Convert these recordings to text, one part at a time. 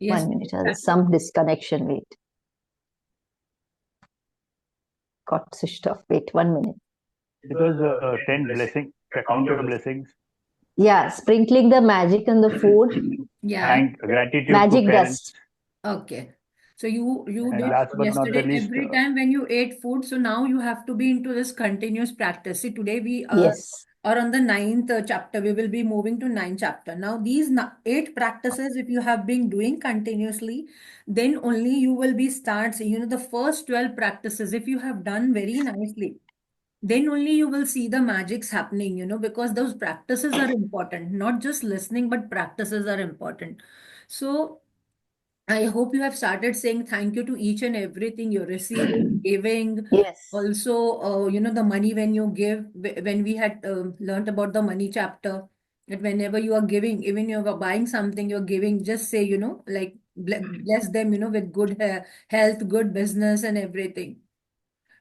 Yes. 1 minute. Some disconnection. Wait. Got switched off. Wait 1 minute. It was 10 blessing, count your blessings. Yeah, sprinkling the magic on the food. Yeah. Thank gratitude to Magic parents. dust. Okay. So you And did last but not the yesterday least, every time when you ate food. So now you have to be into this continuous practice. See, today we Yes. are on the 9th chapter. We will be moving to 9th chapter. Now these 8 practices, if you have been doing continuously, then only you will be start. The first 12 practices, if you have done very nicely, then only you will see the magics happening, because those practices are important. Not just listening, but practices are important. So I hope you have started saying thank you to each and everything you're receiving, giving. Yes. Also, the money when you give, when we had learned about the money chapter, that whenever you are giving, even you are buying something, you're giving, just say, like bless them, with good health, good business, and everything.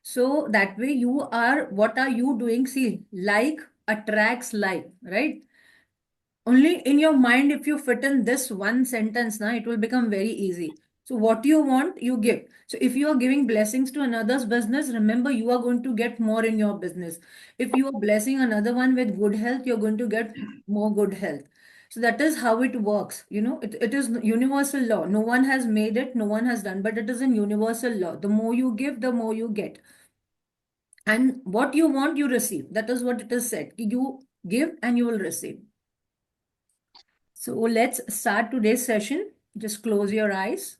So that way what are you doing? See, like attracts like, right? Only in your mind, if you fit in this one sentence, now it will become very easy. So what you want, you give. So if you are giving blessings to another's business, remember you are going to get more in your business. If you are blessing another one with good health, you're going to get more good health. So that is how it works. It is universal law. No one has made it, no one has done, but it is a universal law. The more you give, the more you get. And what you want, you receive. That is what it is said. You give and you will receive. So let's start today's session. Just close your eyes.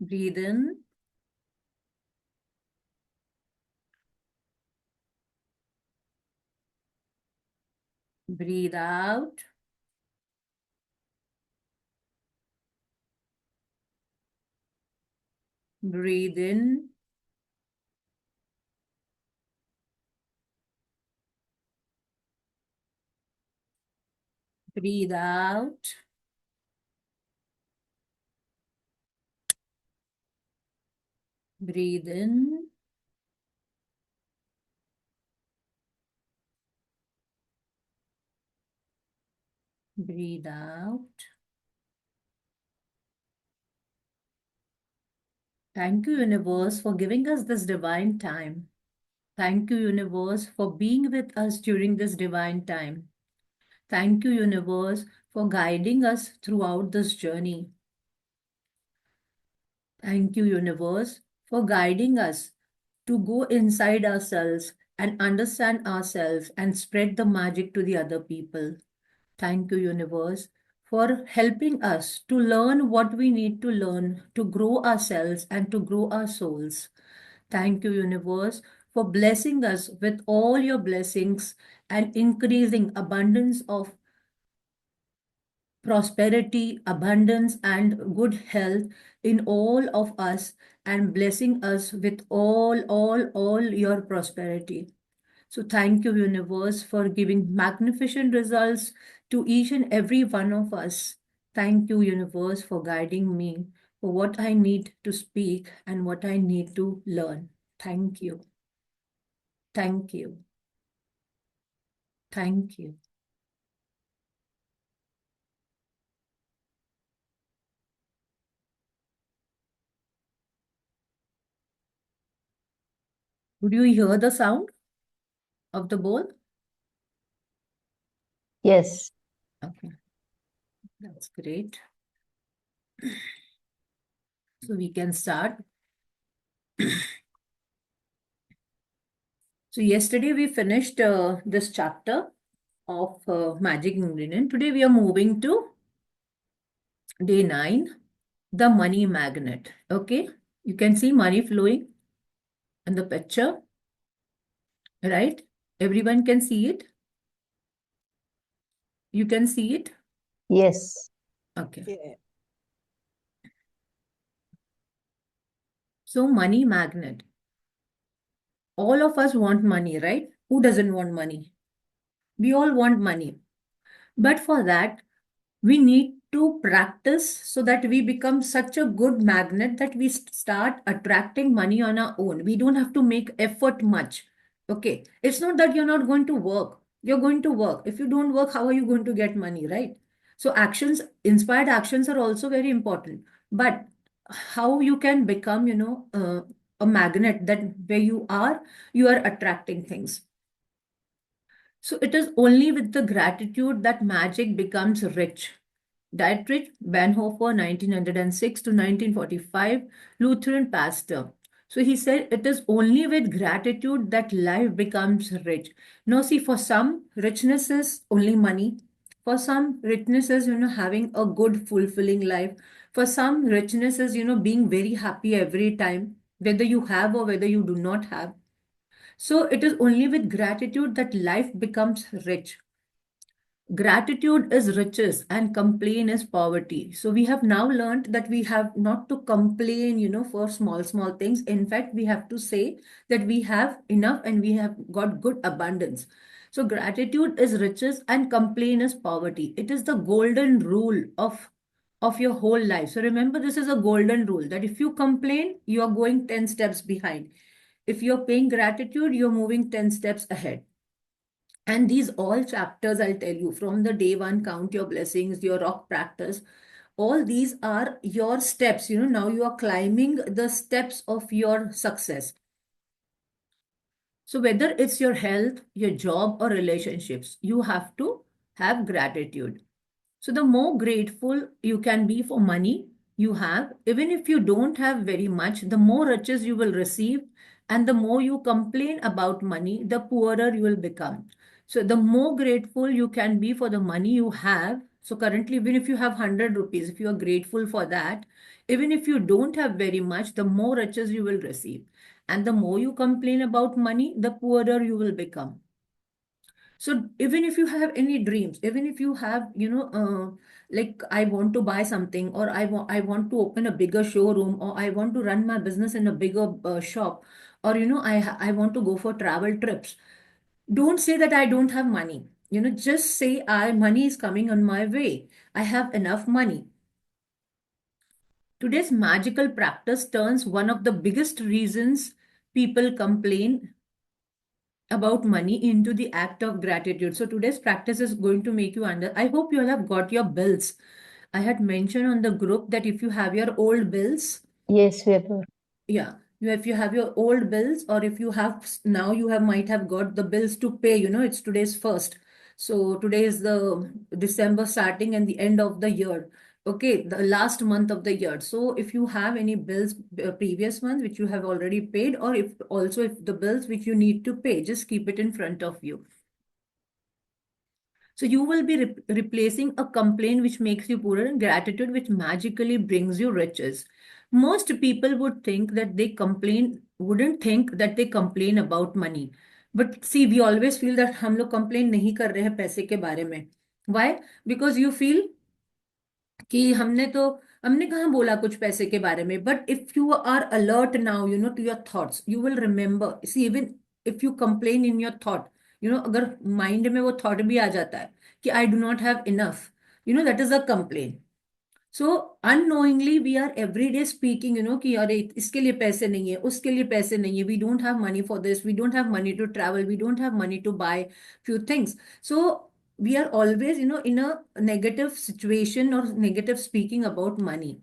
Breathe in. Breathe out. Breathe in. Breathe out. Breathe in. Breathe out. Thank you, universe, for giving us this divine time. Thank you, universe, for being with us during this divine time. Thank you, universe, for guiding us throughout this journey. Thank you, universe, for guiding us to go inside ourselves and understand ourselves and spread the magic to the other people. Thank you, universe, for helping us to learn what we need to learn to grow ourselves and to grow our souls. Thank you, universe, for blessing us with all your blessings and increasing abundance of prosperity, abundance, and good health in all of us, and blessing us with all your prosperity. So thank you, universe, for giving magnificent results to each and every one of us. Thank you, universe, for guiding me for what I need to speak and what I need to learn. Thank you. Thank you. Thank you. Would you hear the sound of the bowl? Yes. Okay. That's great. So we can start. So yesterday we finished this chapter of magic ingredient. Today we are moving to day 9, the money magnet. Okay, you can see money flowing in the picture, right? Everyone can see it. You can see it. Yes. Okay. Yeah. So money magnet. All of us want money, right? Who doesn't want money? We all want money. But for that, we need to practice so that we become such a good magnet that we start attracting money on our own. We don't have to make effort much. Okay. It's not that you're not going to work. You're going to work. If you don't work, how are you going to get money, right? So actions, inspired actions are also very important. But how you can become, a magnet that where you are attracting things. So it is only with the gratitude that magic becomes rich. Dietrich Bonhoeffer, 1906 to 1945, Lutheran pastor. So he said it is only with gratitude that life becomes rich. Now, see, for some, richness is only money. For some, richness is, having a good, fulfilling life. For some, richness is, being very happy every time, whether you have or whether you do not have. So it is only with gratitude that life becomes rich. Gratitude is riches and complain is poverty. So we have now learned that we have not to complain, for small, small things. In fact, we have to say that we have enough and we have got good abundance. So gratitude is riches and complain is poverty. It is the golden rule of your whole life. So remember, this is a golden rule that if you complain, you are going 10 steps behind. If you're paying gratitude, you're moving 10 steps ahead. And these all chapters, I'll tell you, from the day one, count your blessings, your rock practice, all these are your steps. Now you are climbing the steps of your success. So whether it's your health, your job, or relationships, you have to have gratitude. So the more grateful you can be for money you have, even if you don't have very much, the more riches you will receive. And the more you complain about money, the poorer you will become. So the more grateful you can be for the money you have. So currently, even if you have 100 rupees, if you are grateful for that, even if you don't have very much, the more riches you will receive. And the more you complain about money, the poorer you will become. So even if you have any dreams, even if you have, like I want to buy something, or I want to open a bigger showroom, or I want to run my business in a bigger shop, or I want to go for travel trips. Don't say that I don't have money. Just say I money is coming on my way. I have enough money. Today's magical practice turns one of the biggest reasons people complain about money into the act of gratitude. So today's practice is going to make you I hope you all have got your bills. I had mentioned on the group that if you have your old bills, Yes, we have. yeah, if you have your old bills, or if you have now you have might have got the bills to pay, it's today's first. So today is the December starting and the end of the year. Okay, the last month of the year. So if you have any bills previous month which you have already paid, or if the bills which you need to pay, just keep it in front of you. So you will be replacing a complaint which makes you poorer and gratitude which magically brings you riches. Most people wouldn't think that they complain about money. But see, we always feel that हम लोग complain नहीं कर रहे हैं पैसे के बारे में. Why? Because you feel कि हमने कहाँ बोला कुछ पैसे के बारे में. But if you are alert now, to your thoughts, you will remember. See, even if you complain in your thought, अगर माइंड में वो थॉट भी आ जाता है कि I do not have enough, that is a complain. So unknowingly we are every day speaking, कि अरे इसके लिए पैसे नहीं है, उसके लिए पैसे नहीं है, we don't have money for this, we don't have money to travel, we don't have money to buy few things. So we are always, in a negative situation or negative speaking about money.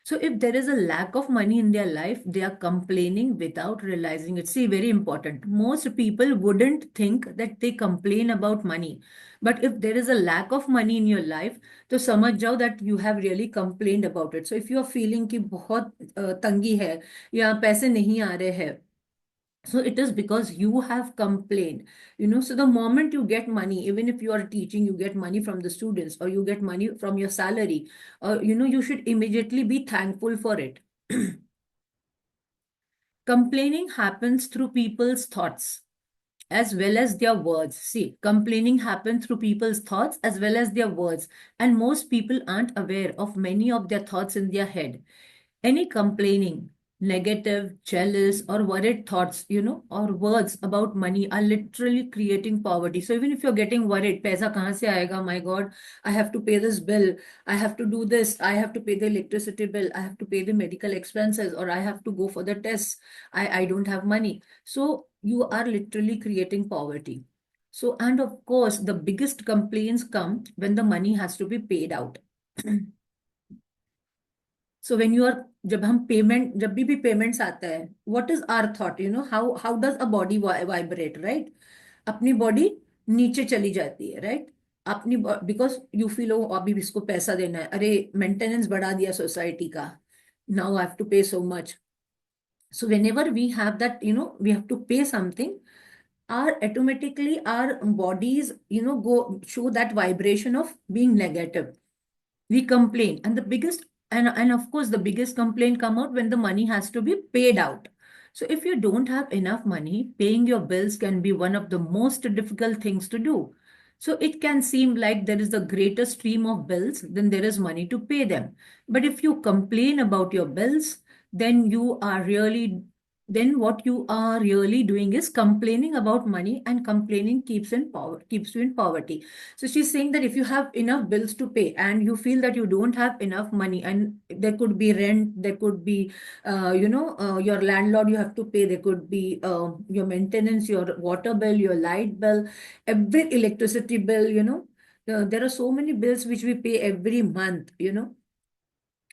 So if there is a lack of money in their life, they are complaining without realizing it. See, very important. Most people wouldn't think that they complain about money. But if there is a lack of money in your life, तो समझ जाओ that you have really complained about it. So if you are feeling कि बहुत तंगी है या पैसे नहीं आ रहे हैं, so it is because you have complained. So the moment you get money, even if you are teaching, you get money from the students or you get money from your salary, you should immediately be thankful for it. Complaining happens through people's thoughts as well as their words. See, complaining happens through people's thoughts as well as their words. And most people aren't aware of many of their thoughts in their head. Any complaining negative, jealous, or worried thoughts, or words about money are literally creating poverty. So even if you're getting worried, paisa kahan se aayega? My God, I have to pay this bill. I have to do this. I have to pay the electricity bill. I have to pay the medical expenses, or I have to go for the tests. I don't have money. So you are literally creating poverty. So, and of course, the biggest complaints come when the money has to be paid out. So when you are, जब भी payments आता है, what is our thought? How does a body vibrate, right? अपनी body नीचे चली जाती है, right? अपनी because you feel, oh, अभी इसको पैसा देना है, अरे maintenance बढ़ा दिया society का, now I have to pay so much. So whenever we have that, we have to pay something, automatically our bodies, go show that vibration of being negative. We complain, and the biggest, and of course the biggest complaint come out when the money has to be paid out. So if you don't have enough money, paying your bills can be one of the most difficult things to do. So it can seem like there is the greater stream of bills than there is money to pay them. But if you complain about your bills, then you are really then what you are really doing is complaining about money, and complaining keeps you in poverty. So she's saying that if you have enough bills to pay and you feel that you don't have enough money, and there could be rent, there could be, your landlord you have to pay, there could be your maintenance, your water bill, your light bill, every electricity bill, there are so many bills which we pay every month.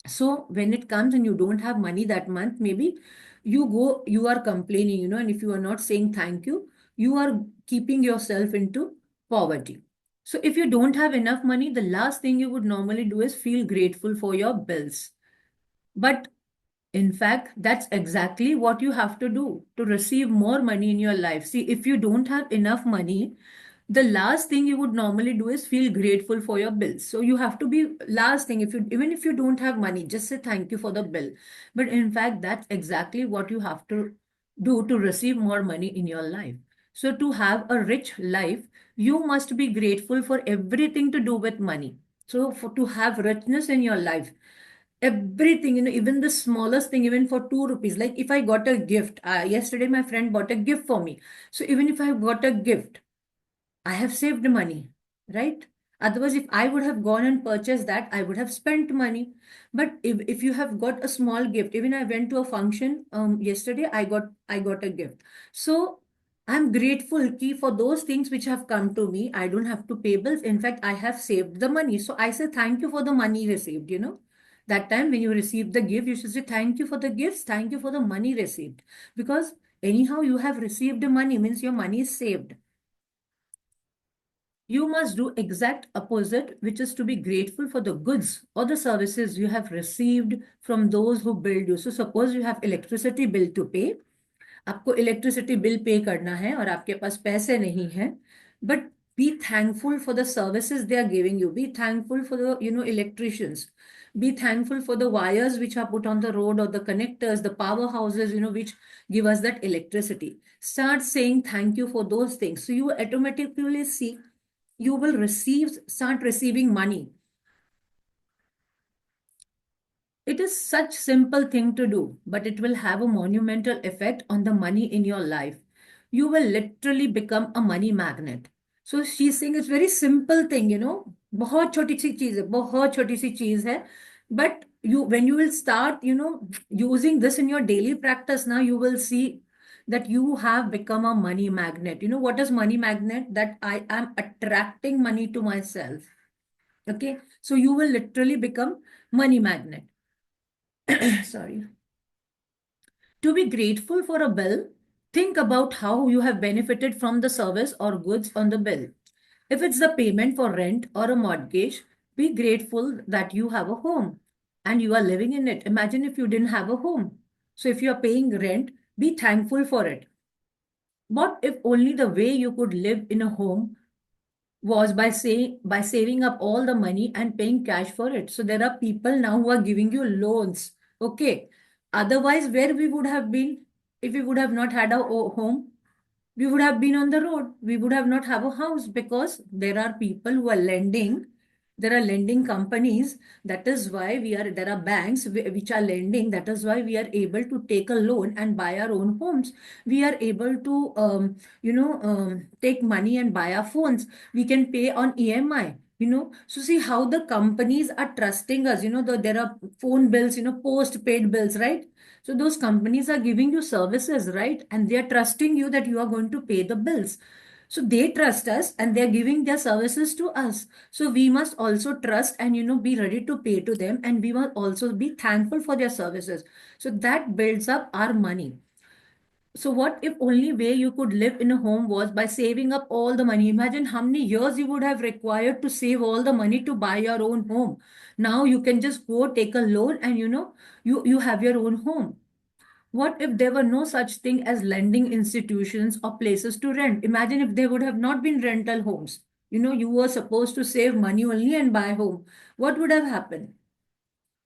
So when it comes and you don't have money that month, maybe you are complaining, and if you are not saying thank you, you are keeping yourself into poverty. So if you don't have enough money, the last thing you would normally do is feel grateful for your bills. But in fact, that's exactly what you have to do to receive more money in your life. See, if you don't have enough money, the last thing you would normally do is feel grateful for your bills. So you have to be last thing, even if you don't have money, just say thank you for the bill. But in fact, that's exactly what you have to do to receive more money in your life. So to have a rich life, you must be grateful for everything to do with money. So to have richness in your life, everything, even the smallest thing, even for 2 rupees, like if I got a gift, yesterday my friend bought a gift for me. So even if I got a gift, I have saved money, right? Otherwise, if I would have gone and purchased that, I would have spent money. But if you have got a small gift, even I went to a function yesterday, I got a gift. So I'm grateful ki for those things which have come to me. I don't have to pay bills. In fact, I have saved the money. So I say thank you for the money received. That time when you receive the gift, you should say thank you for the gifts, thank you for the money received. Because anyhow, you have received the money, means your money is saved. You must do exact opposite, which is to be grateful for the goods or the services you have received from those who build you. So suppose you have electricity bill to pay. आपको electricity bill pay करना है और आपके पास पैसे नहीं हैं, but be thankful for the services they are giving you. Be thankful for the, electricians. Be thankful for the wires which are put on the road, or the connectors, the powerhouses, which give us that electricity. Start saying thank you for those things. So you automatically see you will start receiving money. It is such simple thing to do, but it will have a monumental effect on the money in your life. You will literally become a money magnet. So she's saying it's very simple thing. बहुत छोटी सी चीज है, बहुत छोटी सी चीज है. But when you will start, using this in your daily practice, now you will see that you have become a money magnet. You know what is money magnet? That I am attracting money to myself. Okay, so you will literally become money magnet. Sorry. To be grateful for a bill, think about how you have benefited from the service or goods on the bill. If it's the payment for rent or a mortgage, be grateful that you have a home and you are living in it. Imagine if you didn't have a home. So if you are paying rent, be thankful for it. What if only the way you could live in a home was by saving up all the money and paying cash for it? So there are people now who are giving you loans. Okay. Otherwise, where we would have been if we would have not had a home? We would have been on the road. We would have not have a house, because there are people who are lending There are lending companies. That is why there are banks which are lending. That is why we are able to take a loan and buy our own homes. We are able to, take money and buy our phones. We can pay on EMI. So see how the companies are trusting us. There are phone bills, postpaid bills, right? So those companies are giving you services, right? And they are trusting you that you are going to pay the bills. So they trust us and they're giving their services to us. So we must also trust and, be ready to pay to them. And we must also be thankful for their services. So that builds up our money. So what if only way you could live in a home was by saving up all the money? Imagine how many years you would have required to save all the money to buy your own home. Now you can just go take a loan and you have your own home. What if there were no such thing as lending institutions or places to rent? Imagine if there would have not been rental homes. You were supposed to save money only and buy home. What would have happened?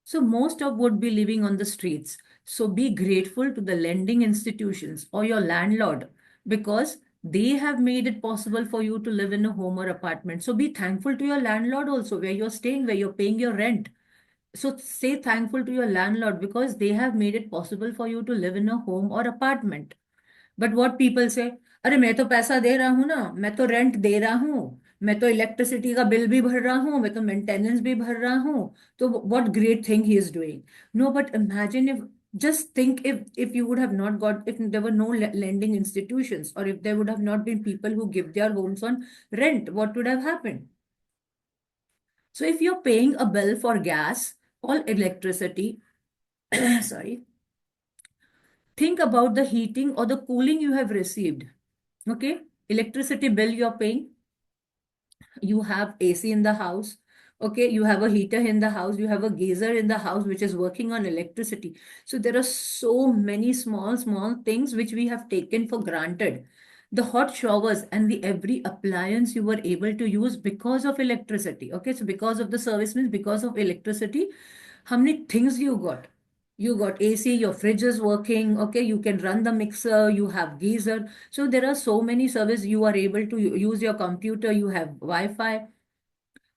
So most of would be living on the streets. So be grateful to the lending institutions or your landlord because they have made it possible for you to live in a home or apartment. So be thankful to your landlord also where you're staying, where you're paying your rent. So say thankful to your landlord because they have made it possible for you to live in a home or apartment. But what people say, अरे मैं तो पैसा दे रहा हूँ ना, मैं तो rent दे रहा हूँ, मैं तो इलेक्ट्रिसिटी का बिल भी भर रहा हूँ, मैं तो मेंटेनेंस भी भर रहा हूँ, तो what great thing he is doing. No, but imagine if, just think if you would have not got, if there were no lending institutions or if there would have not been people who give their homes on rent, what would have happened? So if you're paying a bill for gas or electricity, sorry, think about the heating or the cooling you have received. Okay, electricity bill you're paying, you have AC in the house. Okay, you have a heater in the house, you have a geyser in the house which is working on electricity. So there are so many small things which we have taken for granted. The hot showers and the every appliance you were able to use because of electricity. Okay, so because of the service means because of electricity, how many things you got? You got AC, your fridge is working, okay, you can run the mixer, you have geyser. So there are so many services you are able to use your computer, you have Wi-Fi.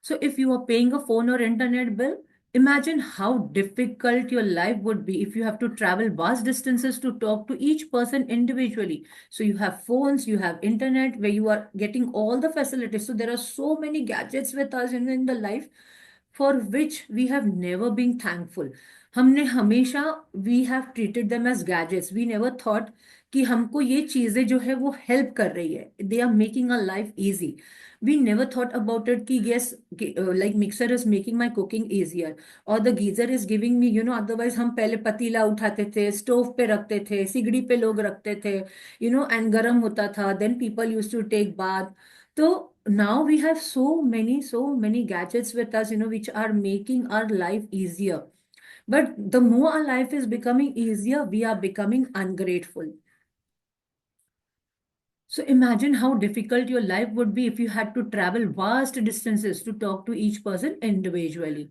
So if you are paying a phone or internet bill, imagine how difficult your life would be if you have to travel vast distances to talk to each person individually. So you have phones, you have internet where you are getting all the facilities. So there are so many gadgets with us in the life for which we have never been thankful. हमने हमेशा we have treated them as gadgets. We never thought कि हमको ये चीजें जो है वो help कर रही है. They are making our life easy. We never thought about it कि yes, like mixer is making my cooking easier or the geyser is giving me, otherwise हम पहले पतीला उठाते थे, स्टोव पे रखते थे, सिगड़ी पे लोग रखते थे, and गर्म होता था, then people used to take bath. So now we have so many gadgets with us, which are making our life easier. But the more our life is becoming easier, we are becoming ungrateful. So imagine how difficult your life would be if you had to travel vast distances to talk to each person individually.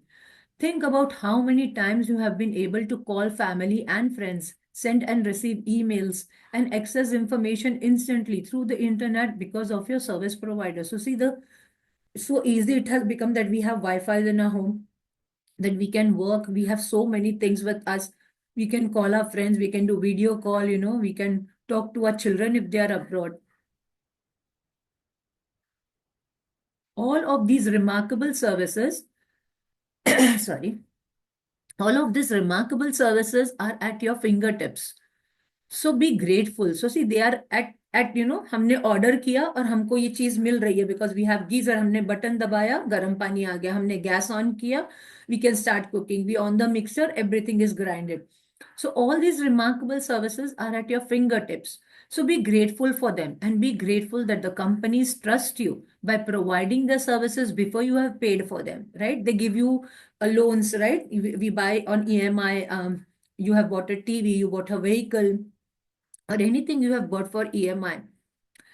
Think about how many times you have been able to call family and friends, send and receive emails, and access information instantly through the internet because of your service provider. So see the so easy it has become that we have Wi-Fi in our home, that we can work. We have so many things with us. We can call our friends, we can do video call, we can talk to our children if they are abroad. All of these remarkable services, sorry, all of these remarkable services are at your fingertips. So be grateful. So see, they are at हमने order किया और हमको ये चीज मिल रही है because we have geyser. हमने बटन दबाया, गर्म पानी आ गया. हमने गैस ऑन किया, we can start cooking. We on the mixer, everything is grinded. So all these remarkable services are at your fingertips. So be grateful for them and be grateful that the companies trust you by providing the services before you have paid for them, right? They give you loans, right? We buy on EMI. You have bought a TV, you bought a vehicle, or anything you have bought for EMI.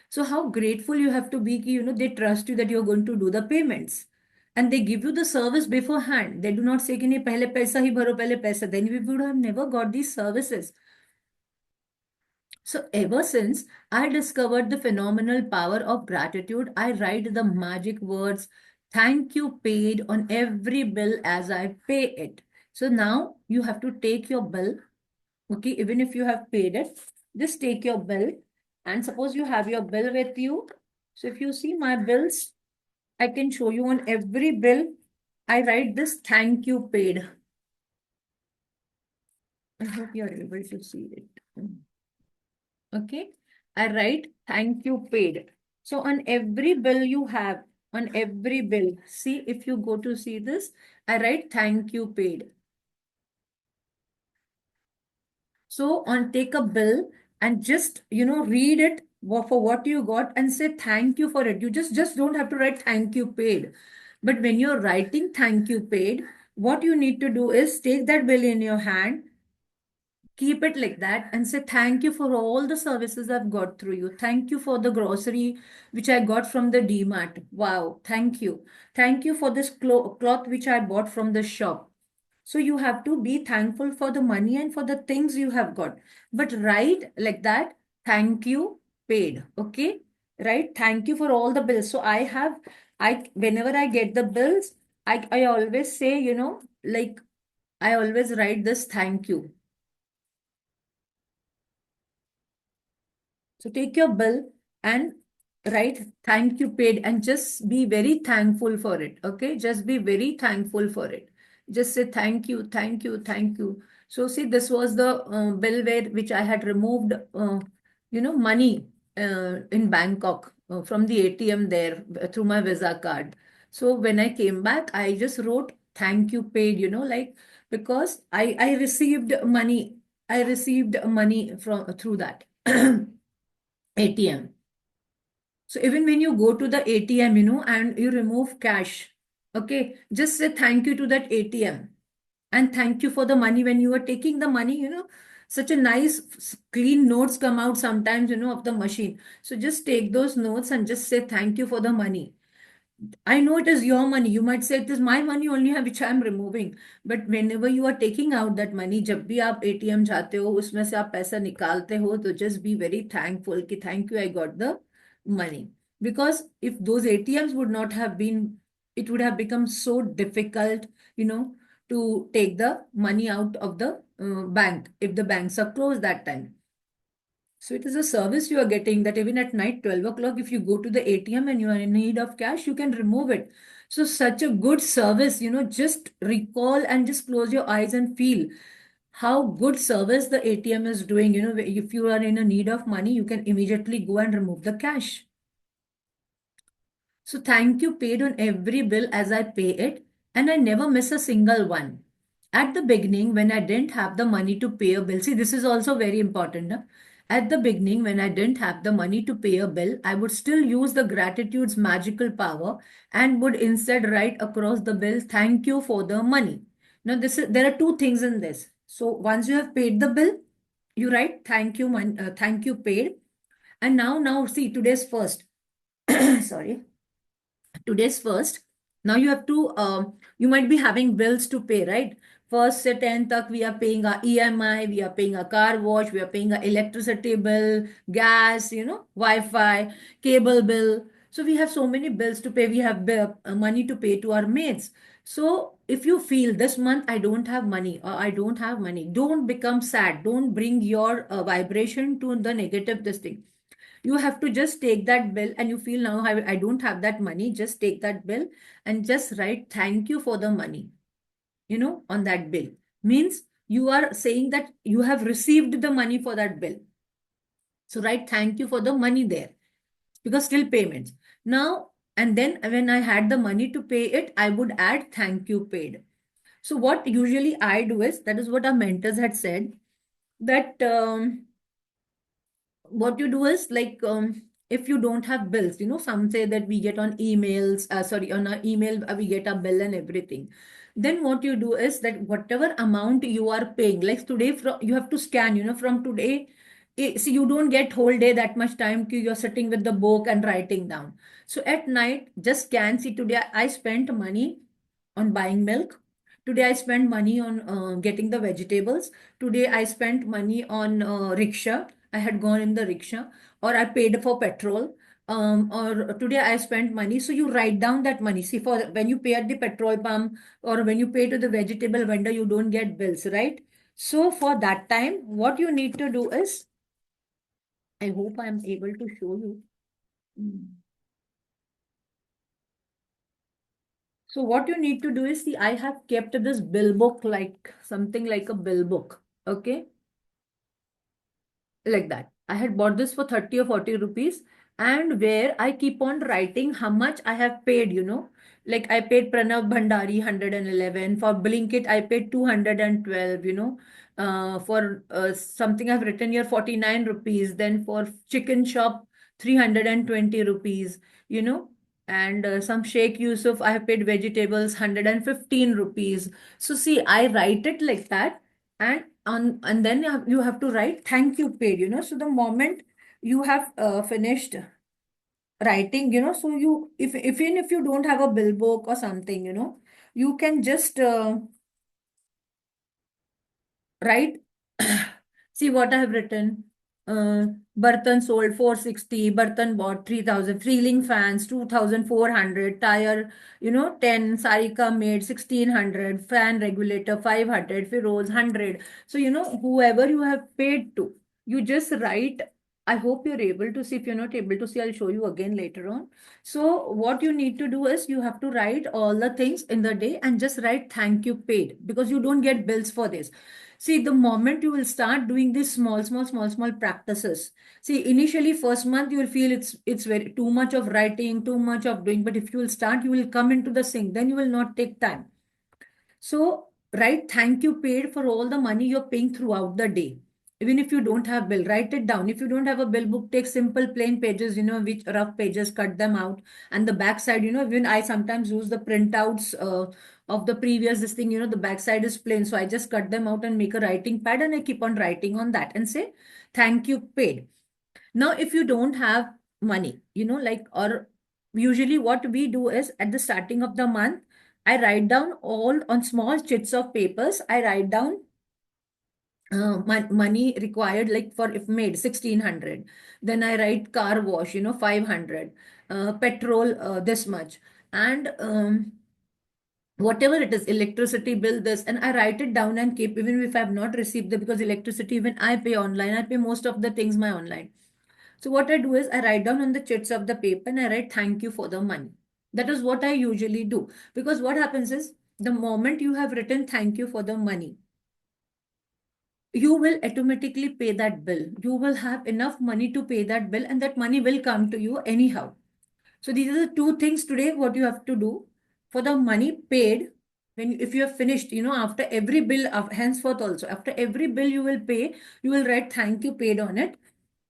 So how grateful you have to be, they trust you that you're going to do the payments. And they give you the service beforehand. They do not say कि नहीं पहले पैसा ही भरो, पहले पैसा. Then we would have never got these services. So ever since I discovered the phenomenal power of gratitude, I write the magic words Thank you paid on every bill as I pay it. So now you have to take your bill. Okay, even if you have paid it, just take your bill. And suppose you have your bill with you. So if you see my bills, I can show you on every bill. I write this thank you paid. I hope you are able to see it. Okay, I write thank you paid. So on every bill you have, on every bill, see if you go to see this, I write thank you paid. So on take a bill and just, read it for what you got and say thank you for it. You just don't have to write thank you paid. But when you're writing thank you paid, what you need to do is take that bill in your hand, keep it like that and say thank you for all the services I've got through you. Thank you for the grocery which I got from the DMart. Wow, thank you. Thank you for this cloth which I bought from the shop. So you have to be thankful for the money and for the things you have got. But write like that, thank you paid. Okay? Right? Thank you for all the bills. So I whenever I get the bills, I always say, like I always write this thank you. So take your bill and write thank you paid and just be very thankful for it. Okay, just be very thankful for it. Just say thank you, thank you, thank you. So see, this was the bill where which I had removed, money in Bangkok from the ATM there through my Visa card. So when I came back, I just wrote thank you paid. Like because I received money. I received money from through that. ATM. So even when you go to the ATM, and you remove cash, okay, just say thank you to that ATM and thank you for the money when you are taking the money, such a nice clean notes come out sometimes, of the machine. So just take those notes and just say thank you for the money. I know it is your money. You might say it is my money only which I am removing. But whenever you are taking out that money, जब भी आप ATM जाते हो, उसमें से आप पैसा निकालते हो, तो just be very thankful कि thank you, I got the money. Because if those ATMs would not have been, it would have become so difficult, to take the money out of the bank if the banks are closed that time. So it is a service you are getting that even at night, 12 o'clock, if you go to the ATM and you are in need of cash, you can remove it. So such a good service, just recall and just close your eyes and feel how good service the ATM is doing. If you are in a need of money, you can immediately go and remove the cash. So thank you paid on every bill as I pay it, and I never miss a single one. At the beginning, when I didn't have the money to pay a bill, see, this is also very important. No? At the beginning, when I didn't have the money to pay a bill, I would still use the gratitude's magical power and would instead write across the bill, thank you for the money. Now, there are two things in this. So once you have paid the bill, you write thank you paid. And now see, today's first. Sorry, today's first. Now you have to, you might be having bills to pay, right? First se 10 tak we are paying our EMI, we are paying a car wash, we are paying a electricity bill, gas, Wi-Fi, cable bill. So we have so many bills to pay. We have money to pay to our mates. So if you feel this month I don't have money or I don't have money, don't become sad. Don't bring your vibration to the negative this thing. You have to just take that bill and you feel now I don't have that money. Just take that bill and just write thank you for the money, on that bill. Means you are saying that you have received the money for that bill. So write thank you for the money there because still payments. Now, and then when I had the money to pay it, I would add thank you paid. So what usually I do is, that is what our mentors had said, that what you do is like if you don't have bills, some say that we get on emails, sorry, on our email we get a bill and everything. Then what you do is that whatever amount you are paying, like today you have to scan, from today. See, you don't get whole day that much time you're sitting with the book and writing down. So at night, just scan. See, today I spent money on buying milk. Today I spent money on getting the vegetables. Today I spent money on rickshaw. I had gone in the rickshaw, or I paid for petrol. or today I spent money. So you write down that money. See, for when you pay at the petrol pump or when you pay to the vegetable vendor, you don't get bills, right? So for that time, what you need to do is, I hope I am able to show you. So what you need to do is, see, I have kept this bill book, like something like a bill book. Okay. Like that. I had bought this for 30 or 40 rupees, and where I keep on writing how much I have paid, Like I paid Pranav Bhandari 111, for Blinkit I paid 212, for something I've written here 49 rupees, then for chicken shop 320 rupees, you know, and some Sheikh Yusuf I have paid vegetables 115 rupees. So see, I write it like that, and then you have to write thank you paid, so the moment you have finished writing, so you, if even if you don't have a bill book or something, you can just right? See what I have written. Uh, Bartan sold 460, Bartan bought 3,000, Freeling fans 2,400, tire, 10, Sarika made 1,600, fan regulator 500, Feroz 100. So, whoever you have paid to, you just write. I hope you're able to see. If you're not able to see, I'll show you again later on. So, what you need to do is you have to write all the things in the day and just write thank you paid, because you don't get bills for this. See, the moment you will start doing these small practices. See, initially first month you will feel it's very too much of writing, too much of doing. But if you will start, you will come into the sync. Then you will not take time. So write thank you paid for all the money you're paying throughout the day. Even if you don't have bill, write it down. If you don't have a bill book, take simple plain pages, which rough pages, cut them out. And the back side, even I sometimes use the printouts of the previous this thing, the back side is plain. So I just cut them out and make a writing pad, and I keep on writing on that and say, thank you paid. Now, if you don't have money, or usually what we do is at the starting of the month, I write down all on small chits of papers. I write down money required, like for if maid 1,600. Then I write car wash, 500, petrol, this much. And whatever it is, electricity bill, this, and I write it down and keep, even if I have not received the, because electricity, even I pay online, I pay most of the things my online. So what I do is I write down on the chits of the paper and I write thank you for the money. That is what I usually do. Because what happens is, the moment you have written thank you for the money, you will automatically pay that bill. You will have enough money to pay that bill, and that money will come to you anyhow. So these are the two things today what you have to do for the money paid. If you have finished, after every bill, henceforth also, after every bill you will pay, you will write thank you paid on it.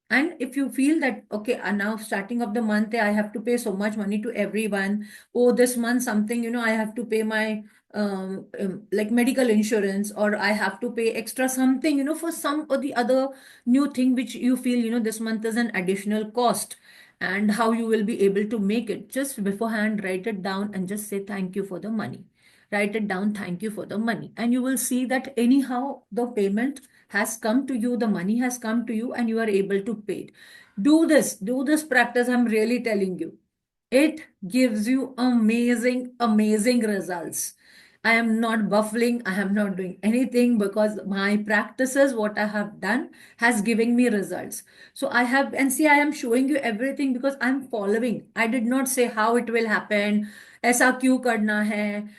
And if you feel that, okay, now starting of the month, I have to pay so much money to everyone. Oh, this month something, I have to pay my like medical insurance, or I have to pay extra something, for some or the other new thing which you feel, this month is an additional cost, and how you will be able to make it. Just beforehand, write it down and just say thank you for the money. Write it down, thank you for the money. And you will see that anyhow, the payment has come to you, the money has come to you, and you are able to pay it. Do this practice. I'm really telling you. It gives you amazing results. I am not buffling. I am not doing anything, because my practices, what I have done, has given me results. So I have, and see, I am showing you everything because I'm following. I did not say how it will happen. ऐसा क्यों करना है?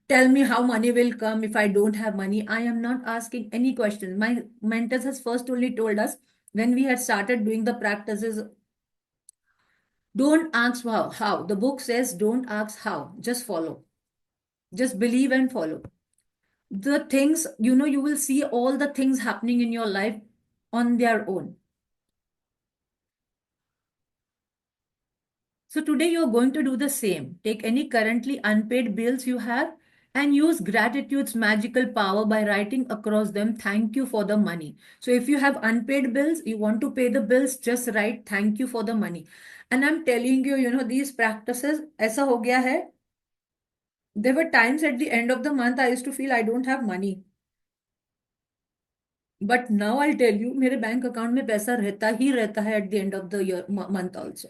Tell me how money will come if I don't have money. I am not asking any questions. My mentors has first only told us when we had started doing the practices, don't ask how. The book says don't ask how, just follow. Just believe and follow. The things, you will see all the things happening in your life on their own. So today you're going to do the same. Take any currently unpaid bills you have and use gratitude's magical power by writing across them thank you for the money. So if you have unpaid bills, you want to pay the bills, just write thank you for the money. And I'm telling you, these practices, ऐसा हो गया है. There were times at the end of the month I used to feel I don't have money. But now I'll tell you, मेरे bank account में पैसा रहता ही रहता है at the end of the year month also.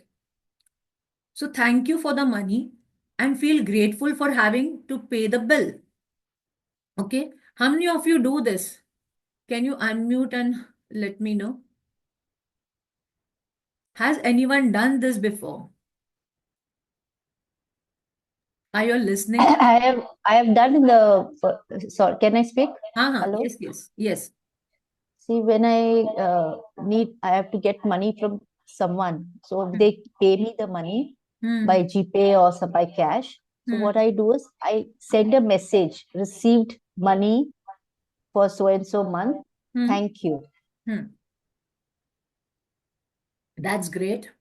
So thank you for the money and feel grateful for having to pay the bill. Okay. How many of you do this? Can you unmute and let me know? Has anyone done this before? Are you listening? I have done in the sorry, can I speak? Hello? Yes, yes, yes. See, when I have to get money from someone. So they pay me the money by Hmm. GPay or some by cash. So what Hmm. I do is I send a message, received money for so and so month. Hmm. Thank you. Hmm. That's great.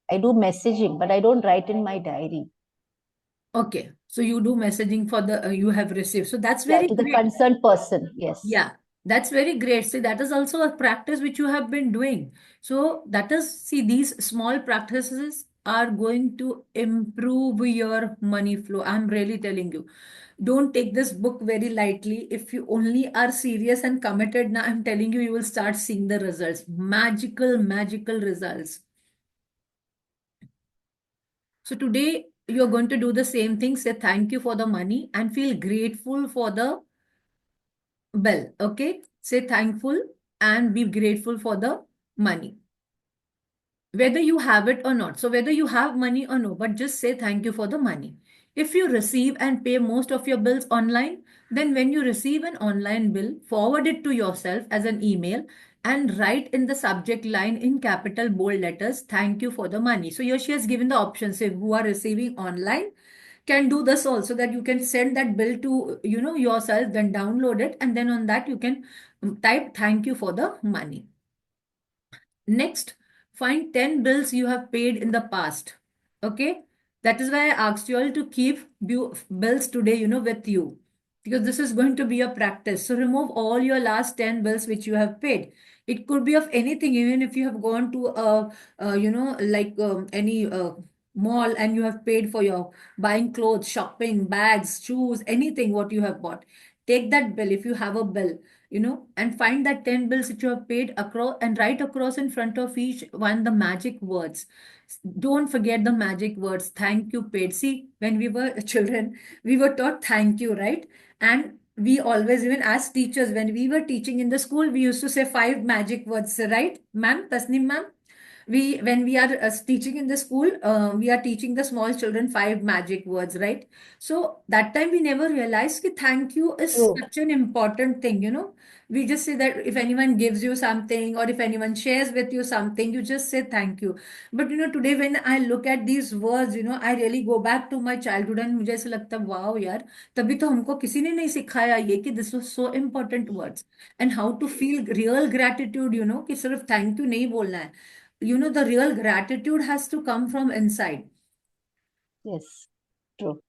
I do messaging, but I don't write in my diary. Okay. So you do messaging for the you have received. So that's Yeah, very to the great. concerned person. Yes. Yeah, that's very great. See, that is also a practice which you have been doing. So that is, see, these small practices are going to improve your money flow. I'm really telling you. Don't take this book very lightly. If you only are serious and committed, now I'm telling you, you will start seeing the results. Magical, magical results. So today you're going to do the same thing. Say thank you for the money and feel grateful for the bill. Okay. Say thankful and be grateful for the money. Whether you have it or not. So whether you have money or no, but just say thank you for the money. If you receive and pay most of your bills online, then when you receive an online bill, forward it to yourself as an email and write in the subject line in capital bold letters, thank you for the money. So here she has given the option, say who are receiving online can do this also, that you can send that bill to yourself, then download it, and then on that you can type thank you for the money. Next, find 10 bills you have paid in the past. Okay. That is why I asked you all to keep bills today, with you. Because this is going to be a practice. So remove all your last 10 bills which you have paid. It could be of anything, even if you have gone to any mall and you have paid for your buying clothes, shopping, bags, shoes, anything what you have bought. Take that bill if you have a bill, and find that 10 bills that you have paid across and write across in front of each one the magic words. Don't forget the magic words. Thank you paid. See, when we were children, we were taught thank you, right? And we always, even as teachers, when we were teaching in the school, we used to say five magic words, right? Ma'am, Tasneem ma'am. When we are teaching in the school, we are teaching the small children five magic words, right? So that time we never realized that thank you is True. such an important thing. We just say that if anyone gives you something or if anyone shares with you something, you just say thank you. But today when I look at these words, I really go back to my childhood and मुझे ऐसा लगता है wow यार, तभी तो हमको किसी ने नहीं सिखाया ये कि this was so important words and how to feel real gratitude, कि सिर्फ थैंक यू नहीं बोलना है. The real gratitude has to come from inside. Yes. True.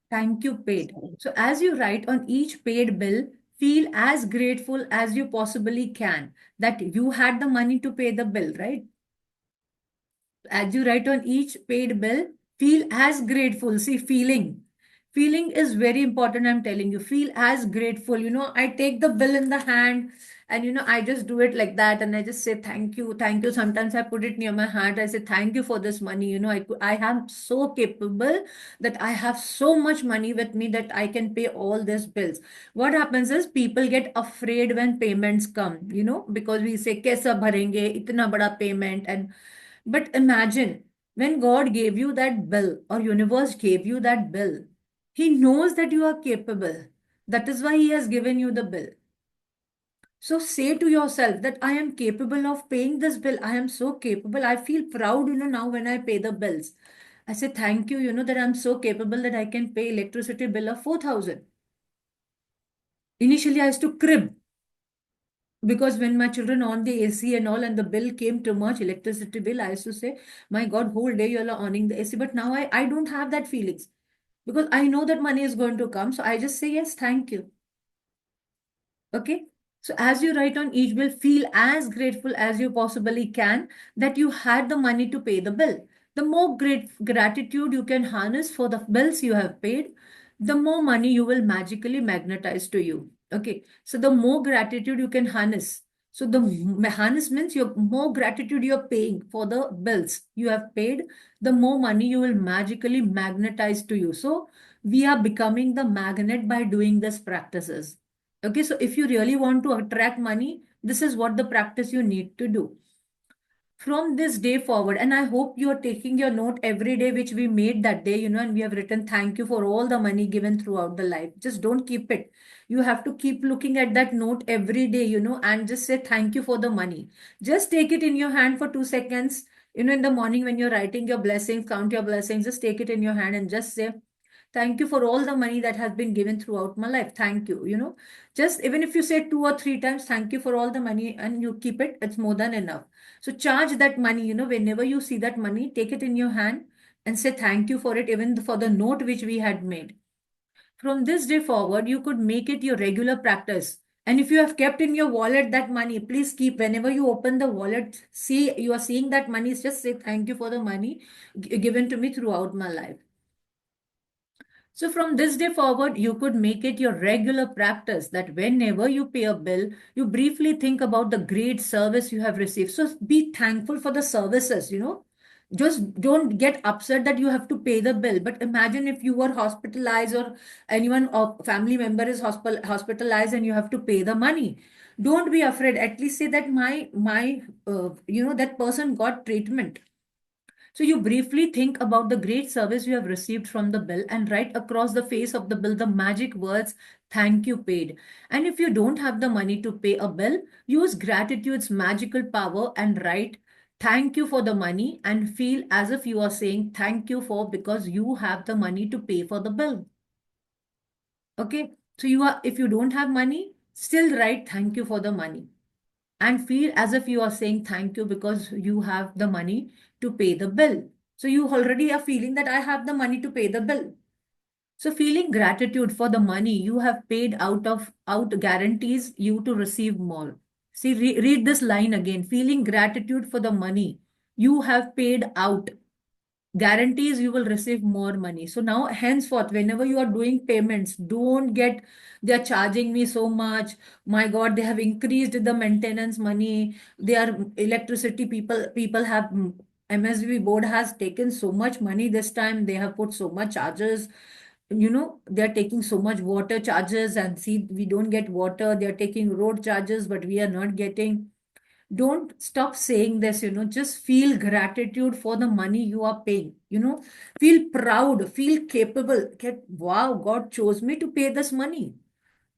Thank you paid. So as you write on each paid bill, feel as grateful as you possibly can that you had the money to pay the bill, right? As you write on each paid bill, feel as grateful. See, feeling is very important. I'm telling you, feel as grateful. I take the bill in the hand and I just do it like that and I just say thank you, thank you. Sometimes I put it near my heart. I say thank you for this money. I am so capable that I have so much money with me that I can pay all these bills. What happens is people get afraid when payments come, because we say kaisa bharenge itna bada payment. But imagine when God gave you that bill or universe gave you that bill, he knows that you are capable. That is why he has given you the bill. So say to yourself that I am capable of paying this bill. I am so capable. I feel proud, now when I pay the bills. I say thank you, that I'm so capable that I can pay electricity bill of 4,000. Initially, I used to crib because when my children on the AC and all and the bill came too much, electricity bill, I used to say, my God, whole day you're on the AC. But now I don't have that feelings because I know that money is going to come. So I just say, yes, thank you. Okay. So as you write on each bill, feel as grateful as you possibly can that you had the money to pay the bill. The more gratitude you can harness for the bills you have paid, the more money you will magically magnetize to you. Okay. So the more gratitude you can harness So the means you're more gratitude you're paying for the bills you have paid, the more money you will magically magnetize to you. So we are becoming the magnet by doing these practices. Okay, so if you really want to attract money, this is what the practice you need to do from this day forward. And I hope you are taking your note every day which we made that day, and we have written thank you for all the money given throughout the life. Just don't keep it. You have to keep looking at that note every day, and just say thank you for the money. Just take it in your hand for 2 seconds, in the morning when you're writing your blessings, count your blessings, just take it in your hand and just say thank you for all the money that has been given throughout my life. Thank you. Just even if you say 2 or 3 times, thank you for all the money, and you keep it, it's more than enough. So charge that money, whenever you see that money, take it in your hand and say thank you for it, even for the note which we had made. From this day forward, you could make it your regular practice. And if you have kept in your wallet that money, please keep, whenever you open the wallet, see you are seeing that money, just say thank you for the money given to me throughout my life. So from this day forward, you could make it your regular practice that whenever you pay a bill, you briefly think about the great service you have received. So be thankful for the services. Just don't get upset that you have to pay the bill. But imagine if you were hospitalized or anyone or family member is hospitalized and you have to pay the money. Don't be afraid. At least say that that person got treatment. So you briefly think about the great service you have received from the bill and write across the face of the bill the magic words, thank you paid. And if you don't have the money to pay a bill, use gratitude's magical power and write, thank you for the money, and feel as if you are saying thank you for because you have the money to pay for the bill. Okay. So if you don't have money, still write thank you for the money and feel as if you are saying thank you because you have the money to pay the bill. So you already are feeling that I have the money to pay the bill. So feeling gratitude for the money you have paid out guarantees you to receive more. See, read this line again. Feeling gratitude for the money you have paid out guarantees you will receive more money. So now henceforth, whenever you are doing payments, don't get they're charging me so much. My God, they have increased the maintenance money. Their electricity people have MSB board has taken so much money this time. They have put so much charges. They're taking so much water charges and see we don't get water. They're taking road charges, but we are not getting. Don't stop saying this. Just feel gratitude for the money you are paying. Feel proud, feel capable. Wow, God chose me to pay this money.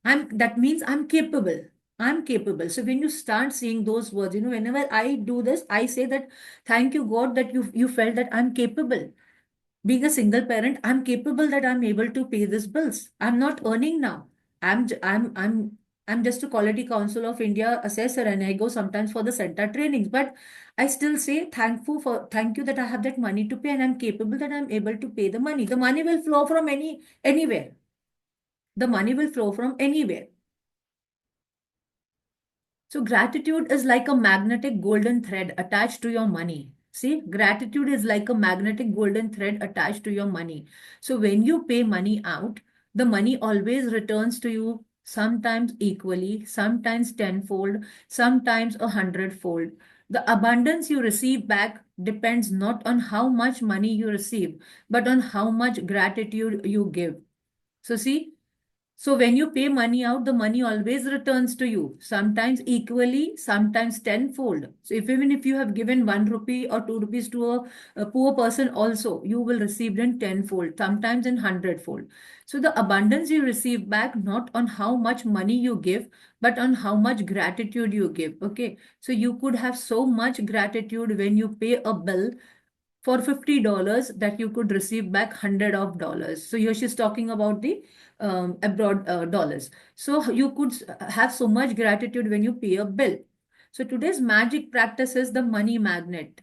That means I'm capable. I'm capable. So when you start saying those words, whenever I do this, I say that thank you, God, that you felt that I'm capable. Being a single parent, I'm capable that I'm able to pay these bills. I'm not earning now. I'm just a Quality Council of India assessor, and I go sometimes for the center trainings. But I still say thank you that I have that money to pay, and I'm capable that I'm able to pay the money. The money will flow from anywhere. The money will flow from anywhere. So gratitude is like a magnetic golden thread attached to your money. See, gratitude is like a magnetic golden thread attached to your money. So when you pay money out, the money always returns to you, sometimes equally, sometimes tenfold, sometimes 100-fold. The abundance you receive back depends not on how much money you receive, but on how much gratitude you give. So see, so when you pay money out, the money always returns to you, sometimes equally, sometimes tenfold. So even if you have given 1 rupee or 2 rupees to a poor person also, you will receive in tenfold, sometimes in 100-fold. So the abundance you receive back, not on how much money you give, but on how much gratitude you give. Okay. So you could have so much gratitude when you pay a bill for $50 that you could receive back hundred of dollars. So here she's talking about the abroad dollars. So you could have so much gratitude when you pay a bill. So today's magic practice is the money magnet.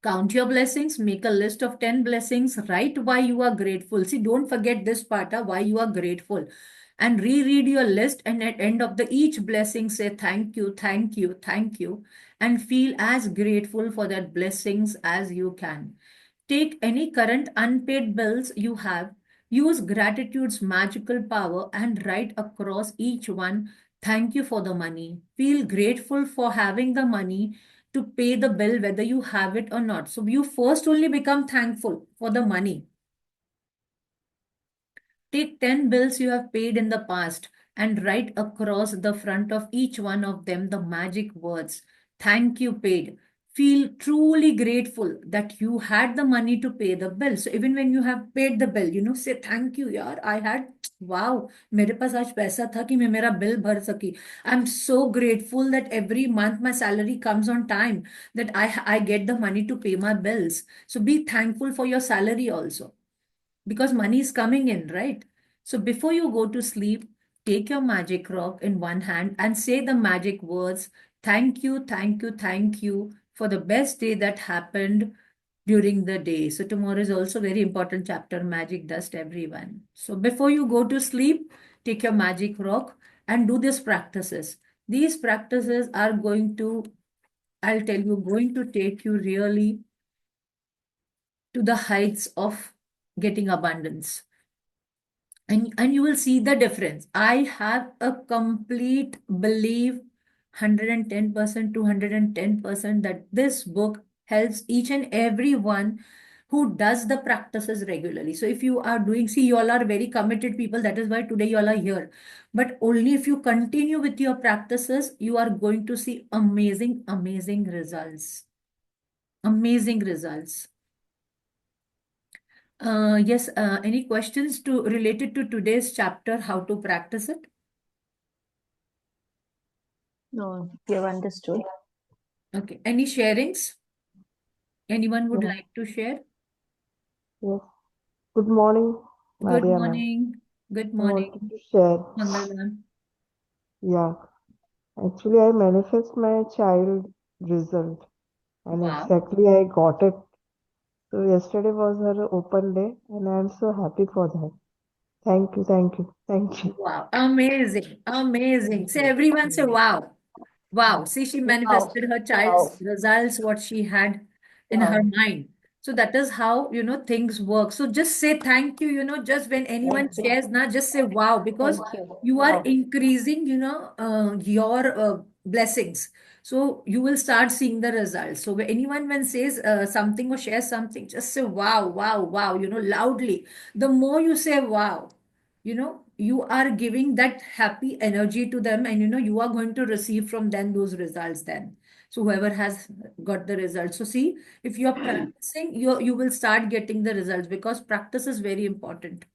Count your blessings, make a list of 10 blessings, write why you are grateful. See, don't forget this part, why you are grateful. And reread your list, and at end of the each blessing, say thank you, thank you, thank you, and feel as grateful for that blessings as you can. Take any current unpaid bills you have, use gratitude's magical power and write across each one, Thank you for the money. Feel grateful for having the money to pay the bill, whether you have it or not. So you first only become thankful for the money. Take 10 bills you have paid in the past and write across the front of each one of them the magic words, thank you paid. Feel truly grateful that you had the money to pay the bill. So even when you have paid the bill, say thank you, yaar, I had, wow, मेरे पास आज पैसा था कि मैं मेरा bill भर सकी. I'm so grateful that every month my salary comes on time, that I get the money to pay my bills. So be thankful for your salary also, because money is coming in, right? So before you go to sleep, take your magic rock in one hand and say the magic words, thank you, thank you, thank you for the best day that happened during the day. So tomorrow is also very important chapter, magic dust, everyone. So before you go to sleep, take your magic rock and do these practices. These practices are going to, I'll tell you, going to take you really to the heights of getting abundance. And you will see the difference. I have a complete belief, 110%, 210%, that this book helps each and every one who does the practices regularly. So if you are doing, see, you all are very committed people, that is why today you all are here. But only if you continue with your practices, you are going to see amazing, amazing results. Amazing results. Yes, any questions related to today's chapter, how to practice it? No, you have understood. Okay. Any sharings? Anyone would Yeah. like to share? Yes. Good morning, Good Maria ma'am. morning. Good I morning, wanted to share. Mangal ma'am. Yeah. Actually, I manifest my child result, and Wow. exactly I got it. So yesterday was her open day, and I'm so happy for that. Thank you, thank you, thank you. Wow. Amazing. Amazing. Say everyone say wow. Wow. See, she Wow. manifested her child's results, what she had in her Wow. mind. So that is how, things work. So just say thank you, just when anyone Thank you. shares now, just say wow, because Thank you. you are Wow. increasing, your blessings. So you will start seeing the results. So when anyone when says something or shares something, just say wow, wow, wow, loudly. The more you say wow, you are giving that happy energy to them, and you are going to receive from them those results then. So whoever has got the results, so see, if you are practicing, you will start getting the results, because practice is very important.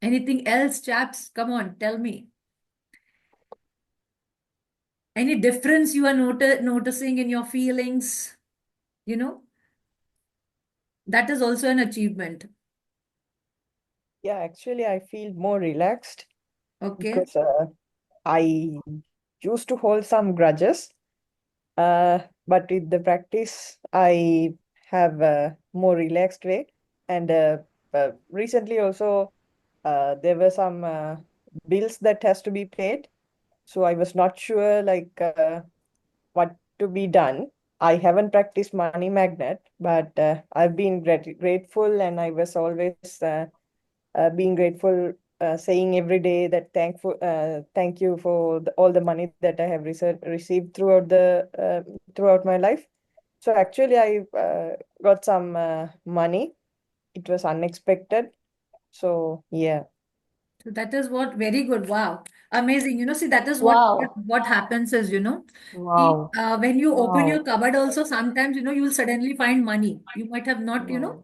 Anything else, chaps? Come on, tell me. Any difference you are noticing in your feelings? You know, that is also an achievement. Yeah, actually, I feel more relaxed Okay. because I used to hold some grudges, but with the practice, I have a more relaxed way. And recently also, there were some bills that has to be paid, so I was not sure like what to be done. I haven't practiced money magnet, but I've been grateful, and I was always being grateful, saying every day that thank you for all the money that I have received throughout my life. So actually, I got some money. It was unexpected. So yeah. So that is what, very good. Wow. Amazing. See, that is Wow. what happens is, see, Wow, when you open your wow. cupboard also, sometimes, you will suddenly find money. You might have not, Wow.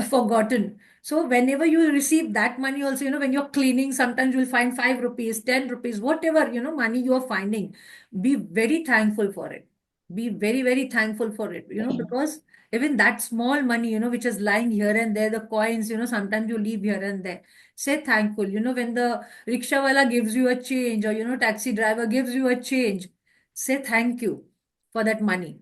forgotten. So whenever you receive that money also, when you're cleaning, sometimes you'll find 5 rupees, 10 rupees, whatever, money you are finding. Be very thankful for it. Be very, very thankful for it, because even that small money, which is lying here and there, the coins, sometimes you leave here and there. Say thankful. When the rickshaw wala gives you a change, or, taxi driver gives you a change, say thank you for that money.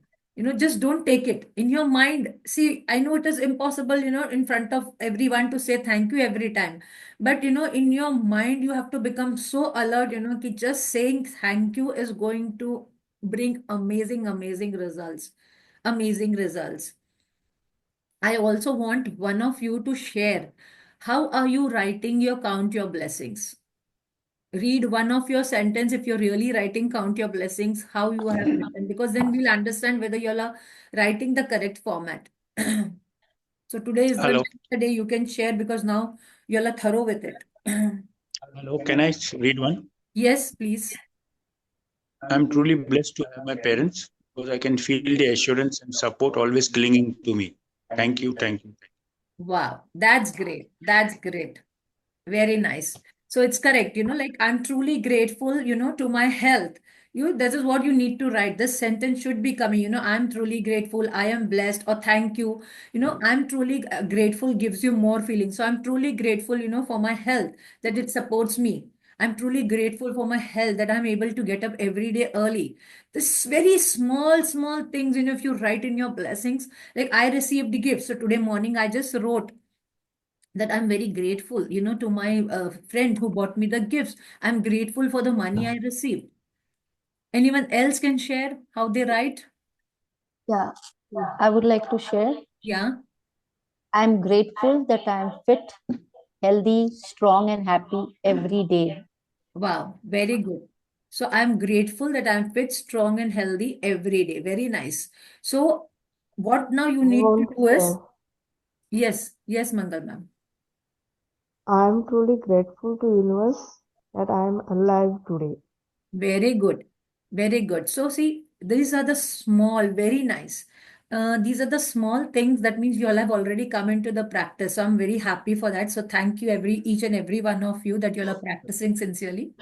Just don't take it in your mind. See, I know it is impossible, in front of everyone to say thank you every time. But, in your mind, you have to become so alert, ki just saying thank you is going to bring amazing, amazing results. Amazing results. I also want one of you to share, how are you writing your count your blessings? read one of your sentence if you're really writing count your blessings, how you have written, because then we'll understand whether you're writing the correct format. So today is Hello. the day you can share because now you're thorough with it. Hello. Can I read one? Yes, please. I'm truly blessed to have my parents because I can feel the assurance and support always clinging to me. Thank you. Thank you. Wow, that's great. That's great. Very nice. So it's correct, like I'm truly grateful, to my health. This is what you need to write. This sentence should be coming, I'm truly grateful, I am blessed, or thank you. I'm truly grateful gives you more feeling. So I'm truly grateful, for my health, that it supports me. I'm truly grateful for my health, that I'm able to get up every day early. This very small, small things, if you write in your blessings, like I received the gift. So today morning, I just wrote that I'm very grateful, to my friend who bought me the gifts. I'm grateful for the money I received. Anyone else can share how they write? Yeah, I would like to share. Yeah. I'm grateful that I'm fit, healthy, strong, and happy every day. Wow. Very good. So I'm grateful that I'm fit, strong, and healthy every day. Very nice. So what now you I need to want to do is, share. yes, Mangal ma'am. I am truly grateful to universe that I am alive today. Very good. Very good. So see, these are the small, very nice. These are the small things that means you all have already come into the practice. So I'm very happy for that. So thank you each and every one of you that you all are practicing sincerely.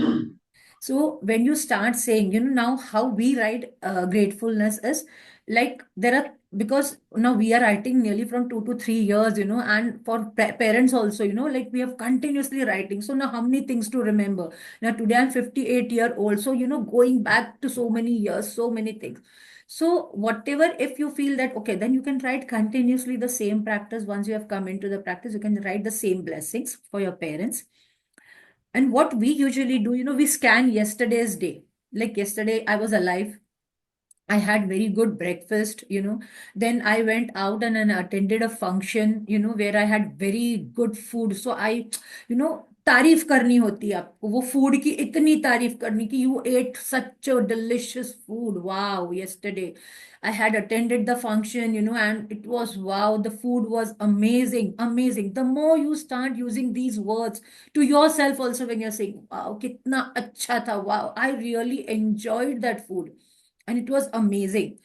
So when you start saying, now how we write gratefulness is like there are, because now we are writing nearly from 2 to 3 years, and for parents also, like we have continuously writing. So now how many things to remember? Now today I'm 58-year-old. So, going back to so many years, so many things. So whatever, if you feel that, okay, then you can write continuously the same practice. Once you have come into the practice, you can write the same blessings for your parents. And what we usually do, we scan yesterday's day. Like yesterday, I was alive. I had very good breakfast, Then I went out and attended a function, where I had very good food. So तारीफ करनी होती है आपको वो food की इतनी तारीफ करनी कि you ate such a delicious food. Wow, yesterday I had attended the function, and it was wow, the food was amazing, amazing. The more you start using these words to yourself also when you're saying, wow, kitna acha tha, wow, I really enjoyed that food and it was amazing.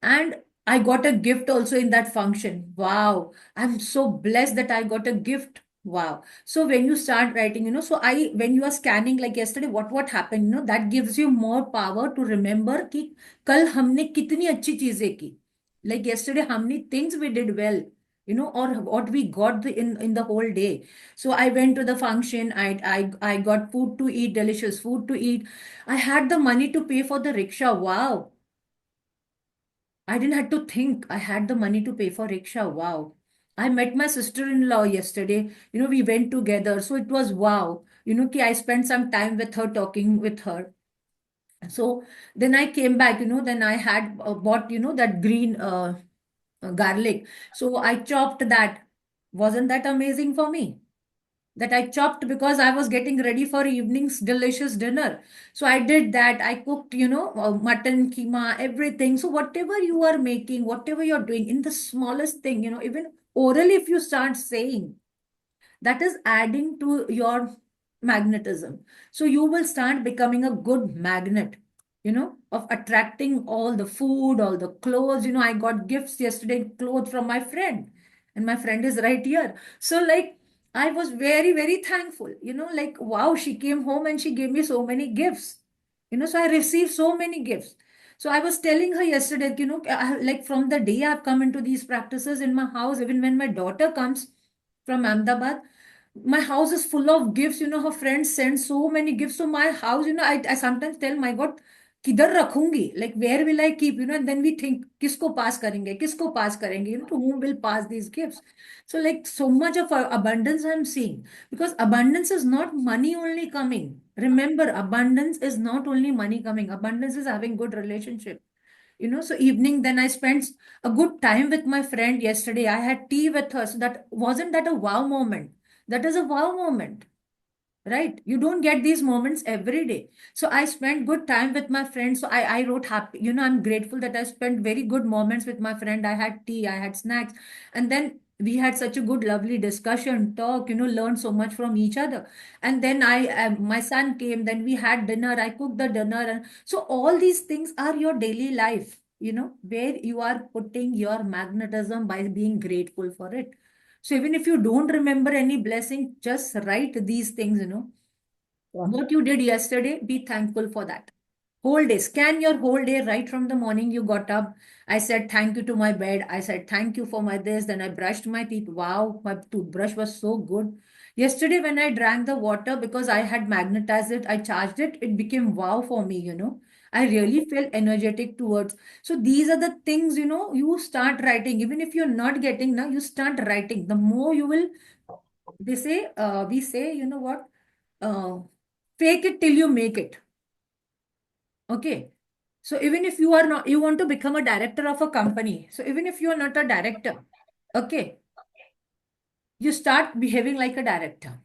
And I got a gift also in that function. Wow. I'm so blessed that I got a gift. Wow. So when you start writing, when you are scanning like yesterday, what happened, that gives you more power to remember कि कल हमने कितनी अच्छी चीजें की. Like yesterday, how many things we did well, or what we got in the whole day. So I went to the function. I got food to eat, delicious food to eat. I had the money to pay for the rickshaw. Wow. I didn't have to think. I had the money to pay for rickshaw. Wow. I met my sister-in-law yesterday. We went together. So it was wow. I spent some time with her, talking with her. So then I came back, then I had bought, that green garlic. So I chopped that. Wasn't that amazing for me? That I chopped because I was getting ready for evening's delicious dinner. So I did that. I cooked, mutton, keema, everything. So whatever you are making, whatever you're doing in the smallest thing, even orally, if you start saying, that is adding to your magnetism. So you will start becoming a good magnet, of attracting all the food, all the clothes. I got gifts yesterday, clothes from my friend, and my friend is right here. So, like, I was very, very thankful, like, wow, she came home and she gave me so many gifts, so I received so many gifts. So I was telling her yesterday, like from the day I've come into these practices in my house, even when my daughter comes from Ahmedabad, my house is full of gifts. Her friends send so many gifts. So my house, I sometimes tell my God, किधर रखूंगी? Like where will I keep? And then we think, किसको pass करेंगे? किसको pass करेंगे? To whom will pass these gifts? So like so much of abundance I'm seeing, because abundance is not money only coming. Remember, abundance is not only money coming. Abundance is having good relationship. So evening, then I spent a good time with my friend yesterday. I had tea with her. So that wasn't that a wow moment? That is a wow moment. right? You don't get these moments every day. So I spent good time with my friends. So I wrote happy, I'm grateful that I spent very good moments with my friend. I had tea, I had snacks, and then we had such a good, lovely discussion, talk, learned so much from each other. And then my son came, then we had dinner, I cooked the dinner. And so all these things are your daily life, where you are putting your magnetism by being grateful for it. So even if you don't remember any blessing, just write these things, Yeah. what you did yesterday, be thankful for that. Whole day, scan your whole day right from the morning you got up. I said thank you to my bed. I said thank you for my this. Then I brushed my teeth. Wow, my toothbrush was so good. Yesterday, when I drank the water, because I had magnetized it, I charged it, it became wow for me, I really felt energetic towards. So these are the things, you start writing. Even if you're not getting now, you start writing. The more you will, we say, you know what? Uh, Fake it till you make it. Okay. So even if you are not, you want to become a director of a company. So even if you are not a director, okay, you start behaving like a director.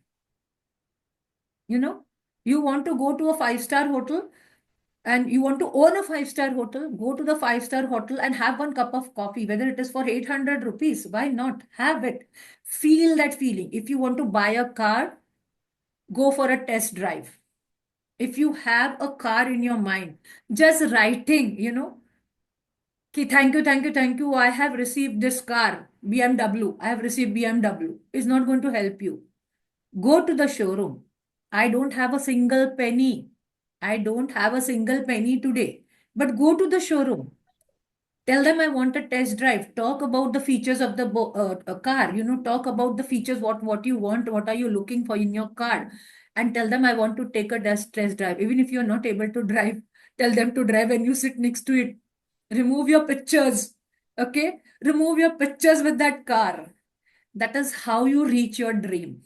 You want to go to a five-star hotel and you want to own a five-star hotel, go to the five-star hotel and have one cup of coffee, whether it is for 800 rupees. Why not? Have it. Feel that feeling. If you want to buy a car, go for a test drive. If you have a car in your mind, just writing, ki thank you, thank you, thank you. I have received this car, BMW. I have received BMW. Is not going to help you. Go to the showroom. I don't have a single penny. I don't have a single penny today. But go to the showroom. Tell them I want a test drive. Talk about the features of the car. Talk about the features, what you want, what are you looking for in your car. And tell them I want to take a test drive. Even if you're not able to drive, tell them to drive and you sit next to it. Remove your pictures. Okay? Remove your pictures with that car. That is how you reach your dream.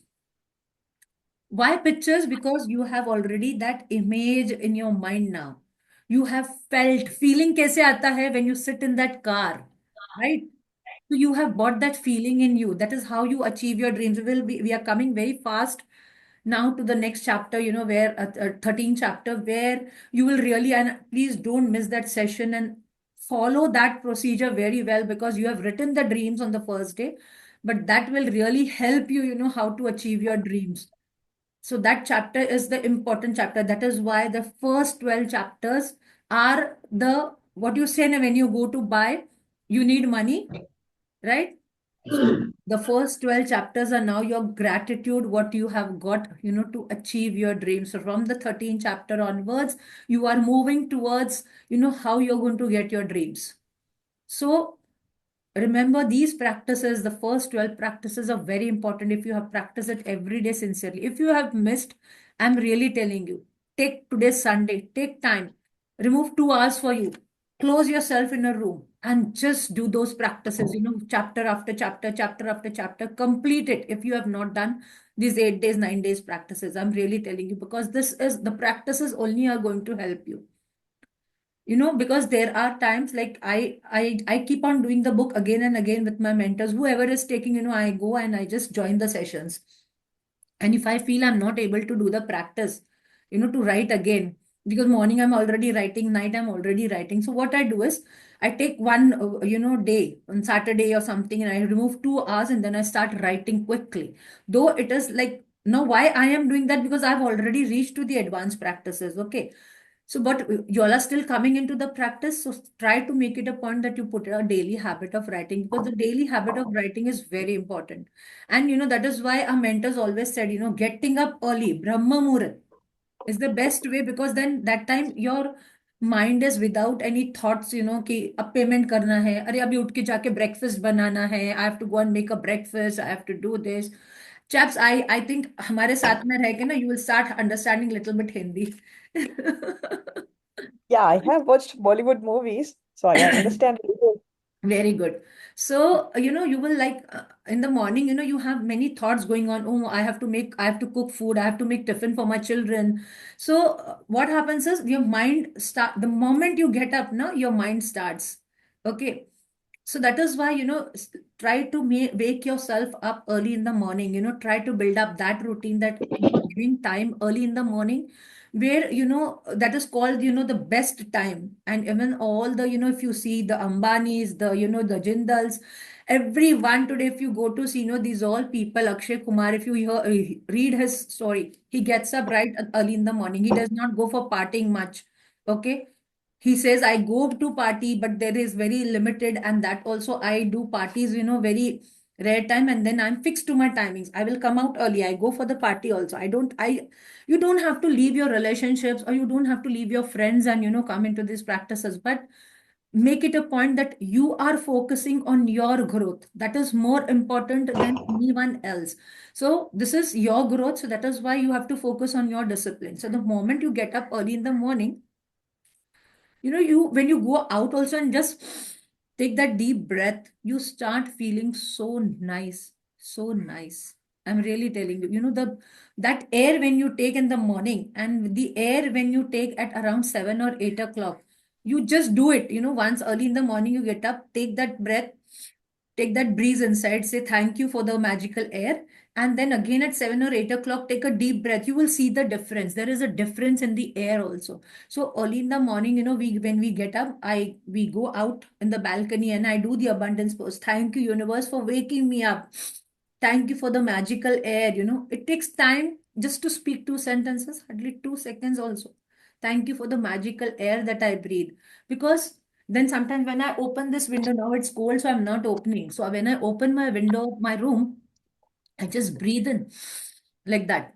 Why pictures? Because you have already that image in your mind now. You have felt. Feeling kaise aata hai when you sit in that car, right? So you have bought that feeling in you. That is how you achieve your dreams. We are coming very fast now to the next chapter, where 13th chapter, where you will really, and please don't miss that session and follow that procedure very well, because you have written the dreams on the first day, but that will really help you, how to achieve your dreams. So that chapter is the important chapter. That is why the first 12 chapters are what you say when you go to buy, you need money, right? So the first 12 chapters are now your gratitude, what you have got, to achieve your dreams. So from the 13th chapter onwards, you are moving towards, how you're going to get your dreams. So remember these practices, the first 12 practices are very important. If you have practiced it every day sincerely, if you have missed, I'm really telling you, take today's Sunday, take time, remove 2 hours for you, close yourself in a room and just do those practices, chapter after chapter, chapter after chapter, complete it. If you have not done these 8 days, 9 days practices, I'm really telling you, because the practices only are going to help you. Because there are times like I keep on doing the book again and again with my mentors, whoever is taking, I go and I just join the sessions. And if I feel I'm not able to do the practice, to write again, because morning I'm already writing, night I'm already writing. So what I do is I take one, day on Saturday or something, and I remove 2 hours and then I start writing quickly. Though it is like, now why I am doing that? Because I've already reached to the advanced practices. Okay. So, but you all are still coming into the practice. So try to make it a point that you put a daily habit of writing, because the daily habit of writing is very important. And that is why our mentors always said, getting up early, Brahma Muhurat, is the best way, because then that time your mind is without any thoughts, कि अब payment करना है, अरे अभी उठ के जाके breakfast बनाना है, I have to go and make a breakfast, I have to do this. Chaps, I think हमारे साथ में रह के ना, you will start understanding little bit Hindi. Yeah, I have watched Bollywood movies, so I understand a little. Very good. So, you will like in the morning, you have many thoughts going on. Oh, I have to cook food, I have to make tiffin for my children. So, what happens is your mind the moment you get up, now your mind starts. Okay. So that is why, try to wake yourself up early in the morning, try to build up that routine that giving time early in the morning, where, that is called, the best time. And even all the, if you see the Ambanis, the Jindals, everyone today, if you go to see, these all people, Akshay Kumar, if you read his story, he gets up right early in the morning. He does not go for partying much. Okay. He says, I go to party, but there is very limited, and that also I do parties, very rare time, and then I'm fixed to my timings. I will come out early. I go for the party also. You don't have to leave your relationships, or you don't have to leave your friends and, come into these practices, but make it a point that you are focusing on your growth. That is more important than anyone else. So this is your growth. So that is why you have to focus on your discipline. So the moment you get up early in the morning, you when you go out also and just take that deep breath, you start feeling so nice, so nice. I'm really telling you, that air when you take in the morning and the air when you take at around 7 or 8 o'clock, you just do it, once early in the morning, you get up, take that breath, take that breeze inside, say thank you for the magical air. And then again at 7 or 8 o'clock, take a deep breath. You will see the difference. There is a difference in the air also. So early in the morning, when we get up, we go out in the balcony and I do the abundance pose. Thank you, universe, for waking me up. Thank you for the magical air. It takes time just to speak 2 sentences, hardly 2 seconds also. Thank you for the magical air that I breathe. Because then sometimes when I open this window, now it's cold, so I'm not opening. So when I open my window of my room, I just breathe in like that.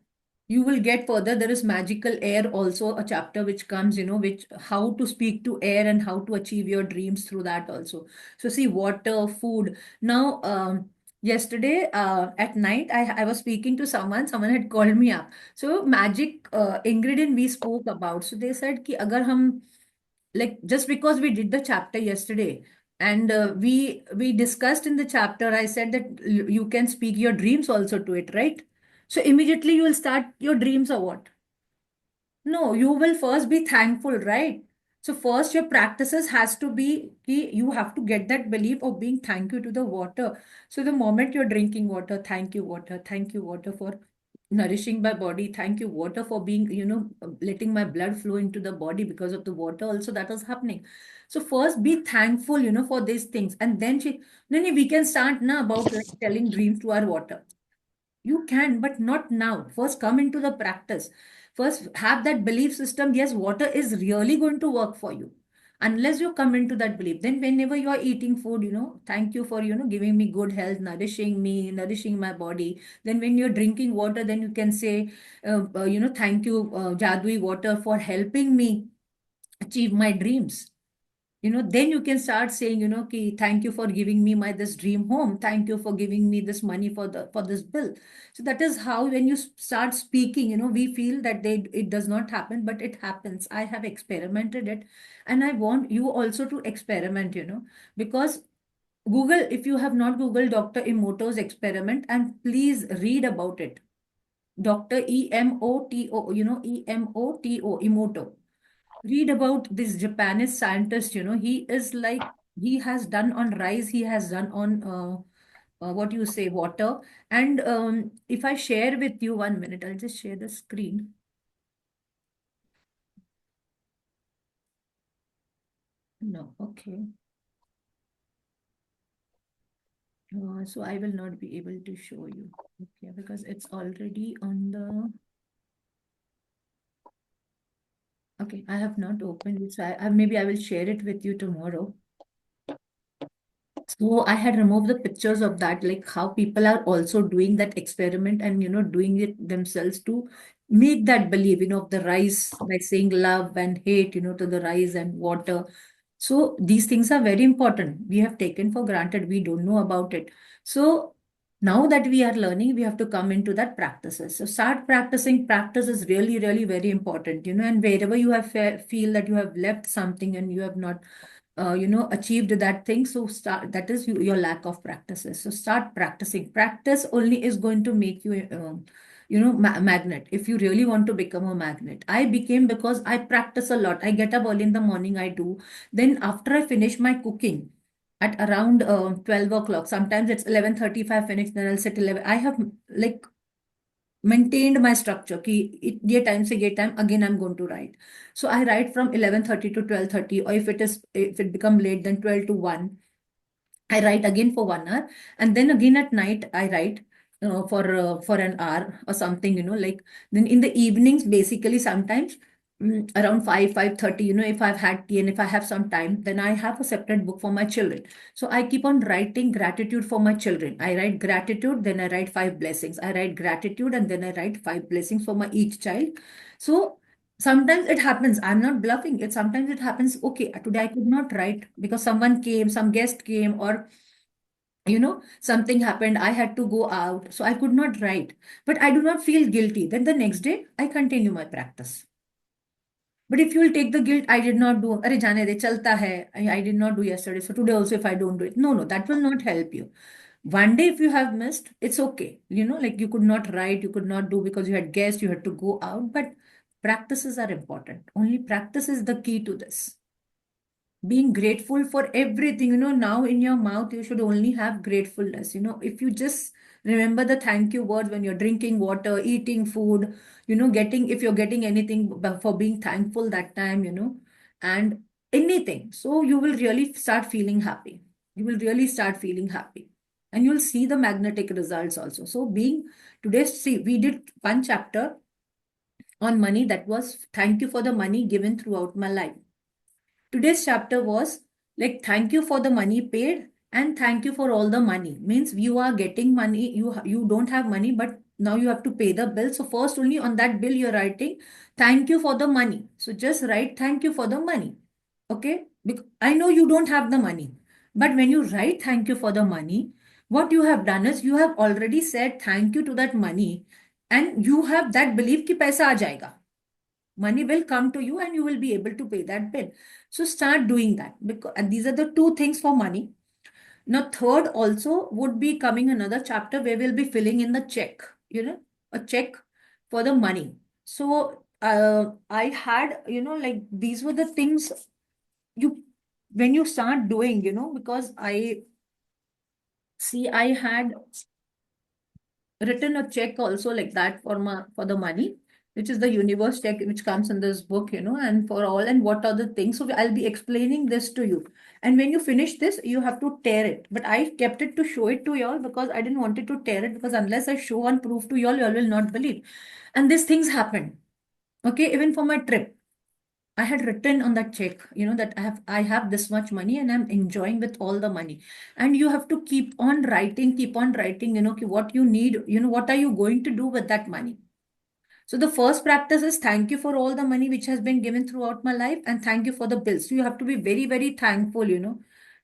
You will get further. There is magical air also, a chapter which comes, which how to speak to air and how to achieve your dreams through that also. So see, water, food. Now, yesterday at night, I was speaking to someone had called me up. So magic ingredient we spoke about. So they said ki agar hum, like, just because we did the chapter yesterday and we discussed in the chapter, I said that you can speak your dreams also to it, right? So immediately you will start your dreams, or what? No, you will first be thankful, right? So first your practices has to be you have to get that belief of being thank you to the water. So the moment you're drinking water, thank you water for nourishing my body, thank you water for being, letting my blood flow into the body because of the water also that is happening. So first be thankful, for these things, and then we can start now about like telling dreams to our water. You can, but not now. First, come into the practice. First, have that belief system. Yes, water is really going to work for you. Unless you come into that belief, then whenever you are eating food, thank you for, giving me good health, nourishing me, nourishing my body. Then when you're drinking water, then you can say, thank you, Jadui water, for helping me achieve my dreams. Then you can start saying, ki, thank you for giving me my this dream home. Thank you for giving me this money for this bill. So that is how when you start speaking, we feel that it does not happen, but it happens. I have experimented it, and I want you also to experiment, because Google, if you have not Googled Dr. Emoto's experiment, and please read about it. Dr. Emoto, Emoto. Read about this Japanese scientist, he is like, he has done on rice, he has done on, what you say, water. And if I share with you 1 minute, I'll just share the screen. No, okay. So I will not be able to show you, okay, because it's already on the, okay, I have not opened it, so maybe I will share it with you tomorrow. So I had removed the pictures of that, like how people are also doing that experiment and, doing it themselves to make that belief, of the rice, by saying love and hate, to the rice and water. So these things are very important. We have taken for granted. We don't know about it. So now that we are learning, we have to come into that practices. So start practicing. Practice is really, really very important, and wherever you have feel that you have left something and you have not achieved that thing, so start, that is your lack of practices. So start practicing. Practice only is going to make you magnet. If you really want to become a magnet, I became because I practice a lot. I get up early in the morning, I do. Then after I finish my cooking at around 12 o'clock, sometimes it's 11:35 finish, then I'll sit 11. I have like maintained my structure कि ये time से ये time again I'm going to write. So I write from 11:30 to 12:30, or if it become late, then 12 to 1. I write again for 1 hour, and then again at night I write for an hour or something, like. Then in the evenings, basically sometimes around 5:30, if I've had tea and if I have some time, then I have a separate book for my children. So I keep on writing gratitude for my children. I write gratitude, then I write 5 blessings. I write gratitude, and then I write 5 blessings for my each child. So sometimes it happens, I'm not bluffing it, sometimes it happens, okay, today I could not write because someone came, some guest came, or something happened, I had to go out, so I could not write. But I do not feel guilty. Then the next day I continue my practice. But if you will take the guilt, I did not do, अरे जाने दे चलता है, I did not do yesterday, so today also if I don't do it, no, that will not help you. One day if you have missed, it's okay. Like you could not write, you could not do because you had guests, you had to go out, but practices are important. Only practice is the key to this. Being grateful for everything, now in your mouth, you should only have gratefulness. If you just remember the thank you words when you're drinking water, eating food, if you're getting anything for being thankful that time, and anything. So you will really start feeling happy. You will really start feeling happy. And you'll see the magnetic results also. So see, we did one chapter on money, that was thank you for the money given throughout my life. Today's chapter was like thank you for the money paid and thank you for all the money. Means you are getting money, you don't have money, but now you have to pay the bill. So first only on that bill you're writing thank you for the money. So just write thank you for the money. Okay? I know you don't have the money, but when you write thank you for the money, what you have done is you have already said thank you to that money, and you have that belief कि पैसा आ जाएगा. Money will come to you and you will be able to pay that bill. So start doing that, because and these are the two things for money. Now, third also would be coming another chapter where we'll be filling in the check, a check for the money. So I had, like these were the things when you start doing, because I had written a check also like that for the money, which is the universe check, which comes in this book, and for all, and what are the things. So I'll be explaining this to you. And when you finish this, you have to tear it. But I kept it to show it to y'all because I didn't want it to tear it, because unless I show and prove to y'all will not believe. And these things happen. Okay, even for my trip, I had written on that check, that I have this much money and I'm enjoying with all the money. And you have to keep on writing, what you need, what are you going to do with that money? So the first practice is thank you for all the money which has been given throughout my life, and thank you for the bills. So you have to be very, very thankful,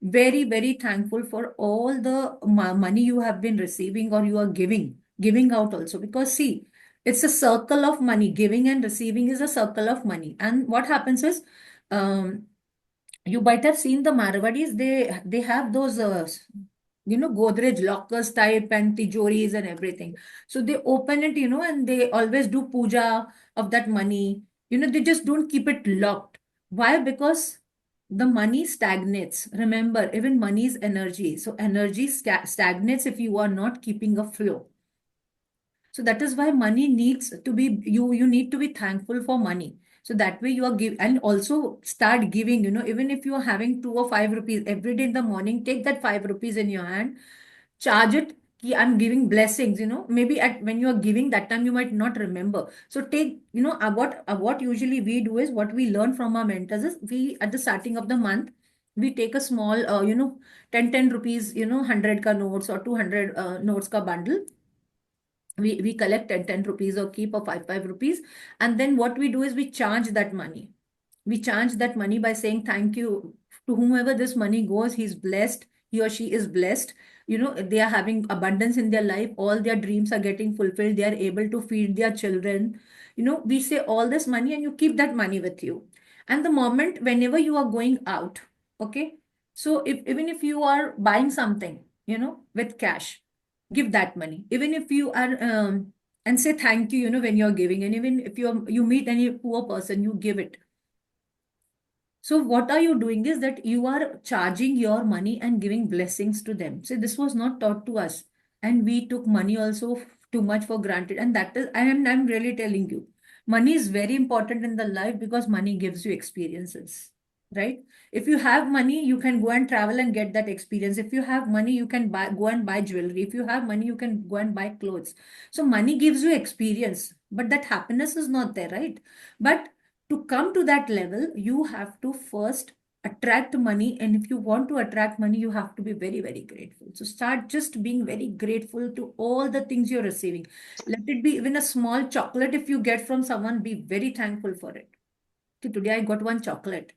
very, very thankful for all the money you have been receiving or you are giving out also. Because see, it's a circle of money. Giving and receiving is a circle of money. And what happens is, you might have seen the Marwadis, they have those Godrej lockers type and tijoris and everything. So they open it, and they always do puja of that money. They just don't keep it locked. Why? Because the money stagnates. Remember, even money is energy. So energy stagnates if you are not keeping a flow. So that is why money needs to be, you need to be thankful for money. So that way you are give, and also start giving, even if you are having 2 or 5 rupees every day in the morning, take that 5 rupees in your hand, charge it. I'm giving blessings, maybe when you are giving that time, you might not remember. So take, what usually we do is, what we learn from our mentors is, we, at the starting of the month, we take a small, 10 rupees, 100 ka notes or 200 notes ka bundle. We collect 10 rupees or keep or 5 rupees. And then what we do is we charge that money. We charge that money by saying thank you to whomever this money goes. He's blessed. He or she is blessed. They are having abundance in their life. All their dreams are getting fulfilled. They are able to feed their children. We say all this money and you keep that money with you. And the moment, whenever you are going out, okay? So even if you are buying something, with cash, give that money. Even if you are, and say thank you, when you're giving. And even if you meet any poor person, you give it. So what are you doing is that you are charging your money and giving blessings to them. So this was not taught to us. And we took money also too much for granted. And that is, I'm really telling you, money is very important in the life because money gives you experiences, right? If you have money, you can go and travel and get that experience. If you have money, you can go and buy jewelry. If you have money, you can go and buy clothes. So money gives you experience, but that happiness is not there, right? But to come to that level, you have to first attract money. And if you want to attract money, you have to be very, very grateful. So start just being very grateful to all the things you're receiving. Let it be even a small chocolate. If you get from someone, be very thankful for it. Okay, today I got one chocolate.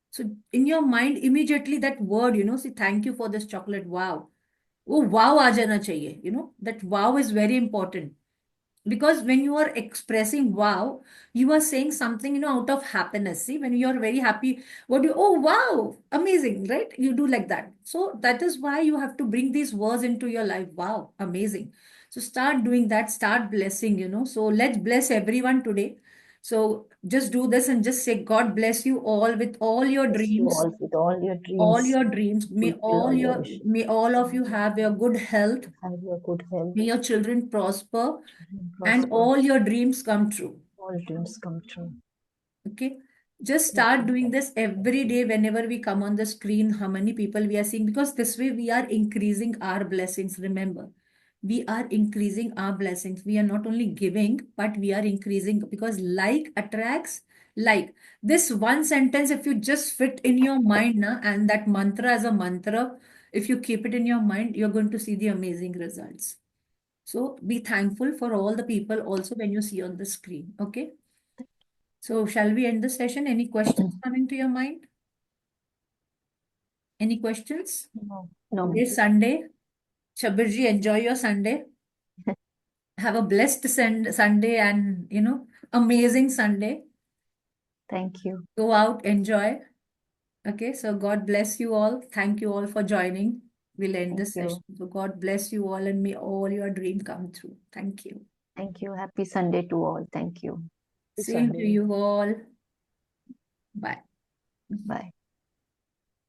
So in your mind, immediately that word, say thank you for this chocolate. Wow. Oh, wow, aa jana chahiye. That wow is very important. Because when you are expressing wow, you are saying something, out of happiness. See, when you are very happy, oh, wow, amazing, right? You do like that. So that is why you have to bring these words into your life. Wow, amazing. So start doing that, start blessing. So let's bless everyone today. So just do this and just say, God bless you all with all your Bless you dreams, all with all your all dreams. your dreams. Fulfill all your wishes. May all of you have your good health. Have your good health. May your children prosper and Prosper. all your dreams come true. All dreams come true. Okay. Just start doing this every day whenever we come on the screen, how many people we are seeing, because this way we are increasing our blessings. Remember, we are increasing our blessings. We are not only giving, but we are increasing because like attracts like. This one sentence, if you just fit in your mind, and that mantra as a mantra, if you keep it in your mind, you're going to see the amazing results. So be thankful for all the people also when you see on the screen. Okay. So shall we end the session? Any questions coming to your mind? Any questions? No, no. Today is Sunday. Shabirji, enjoy your Sunday. Have a blessed Sunday and, amazing Sunday. Thank you. Go out, enjoy. Okay, so God bless you all. Thank you all for joining. We'll end this Thank you. session. So God bless you all and may all your dream come true. Thank you. Thank you. Happy Sunday to all. Thank you. Same to Sunday. you all. Bye. Bye.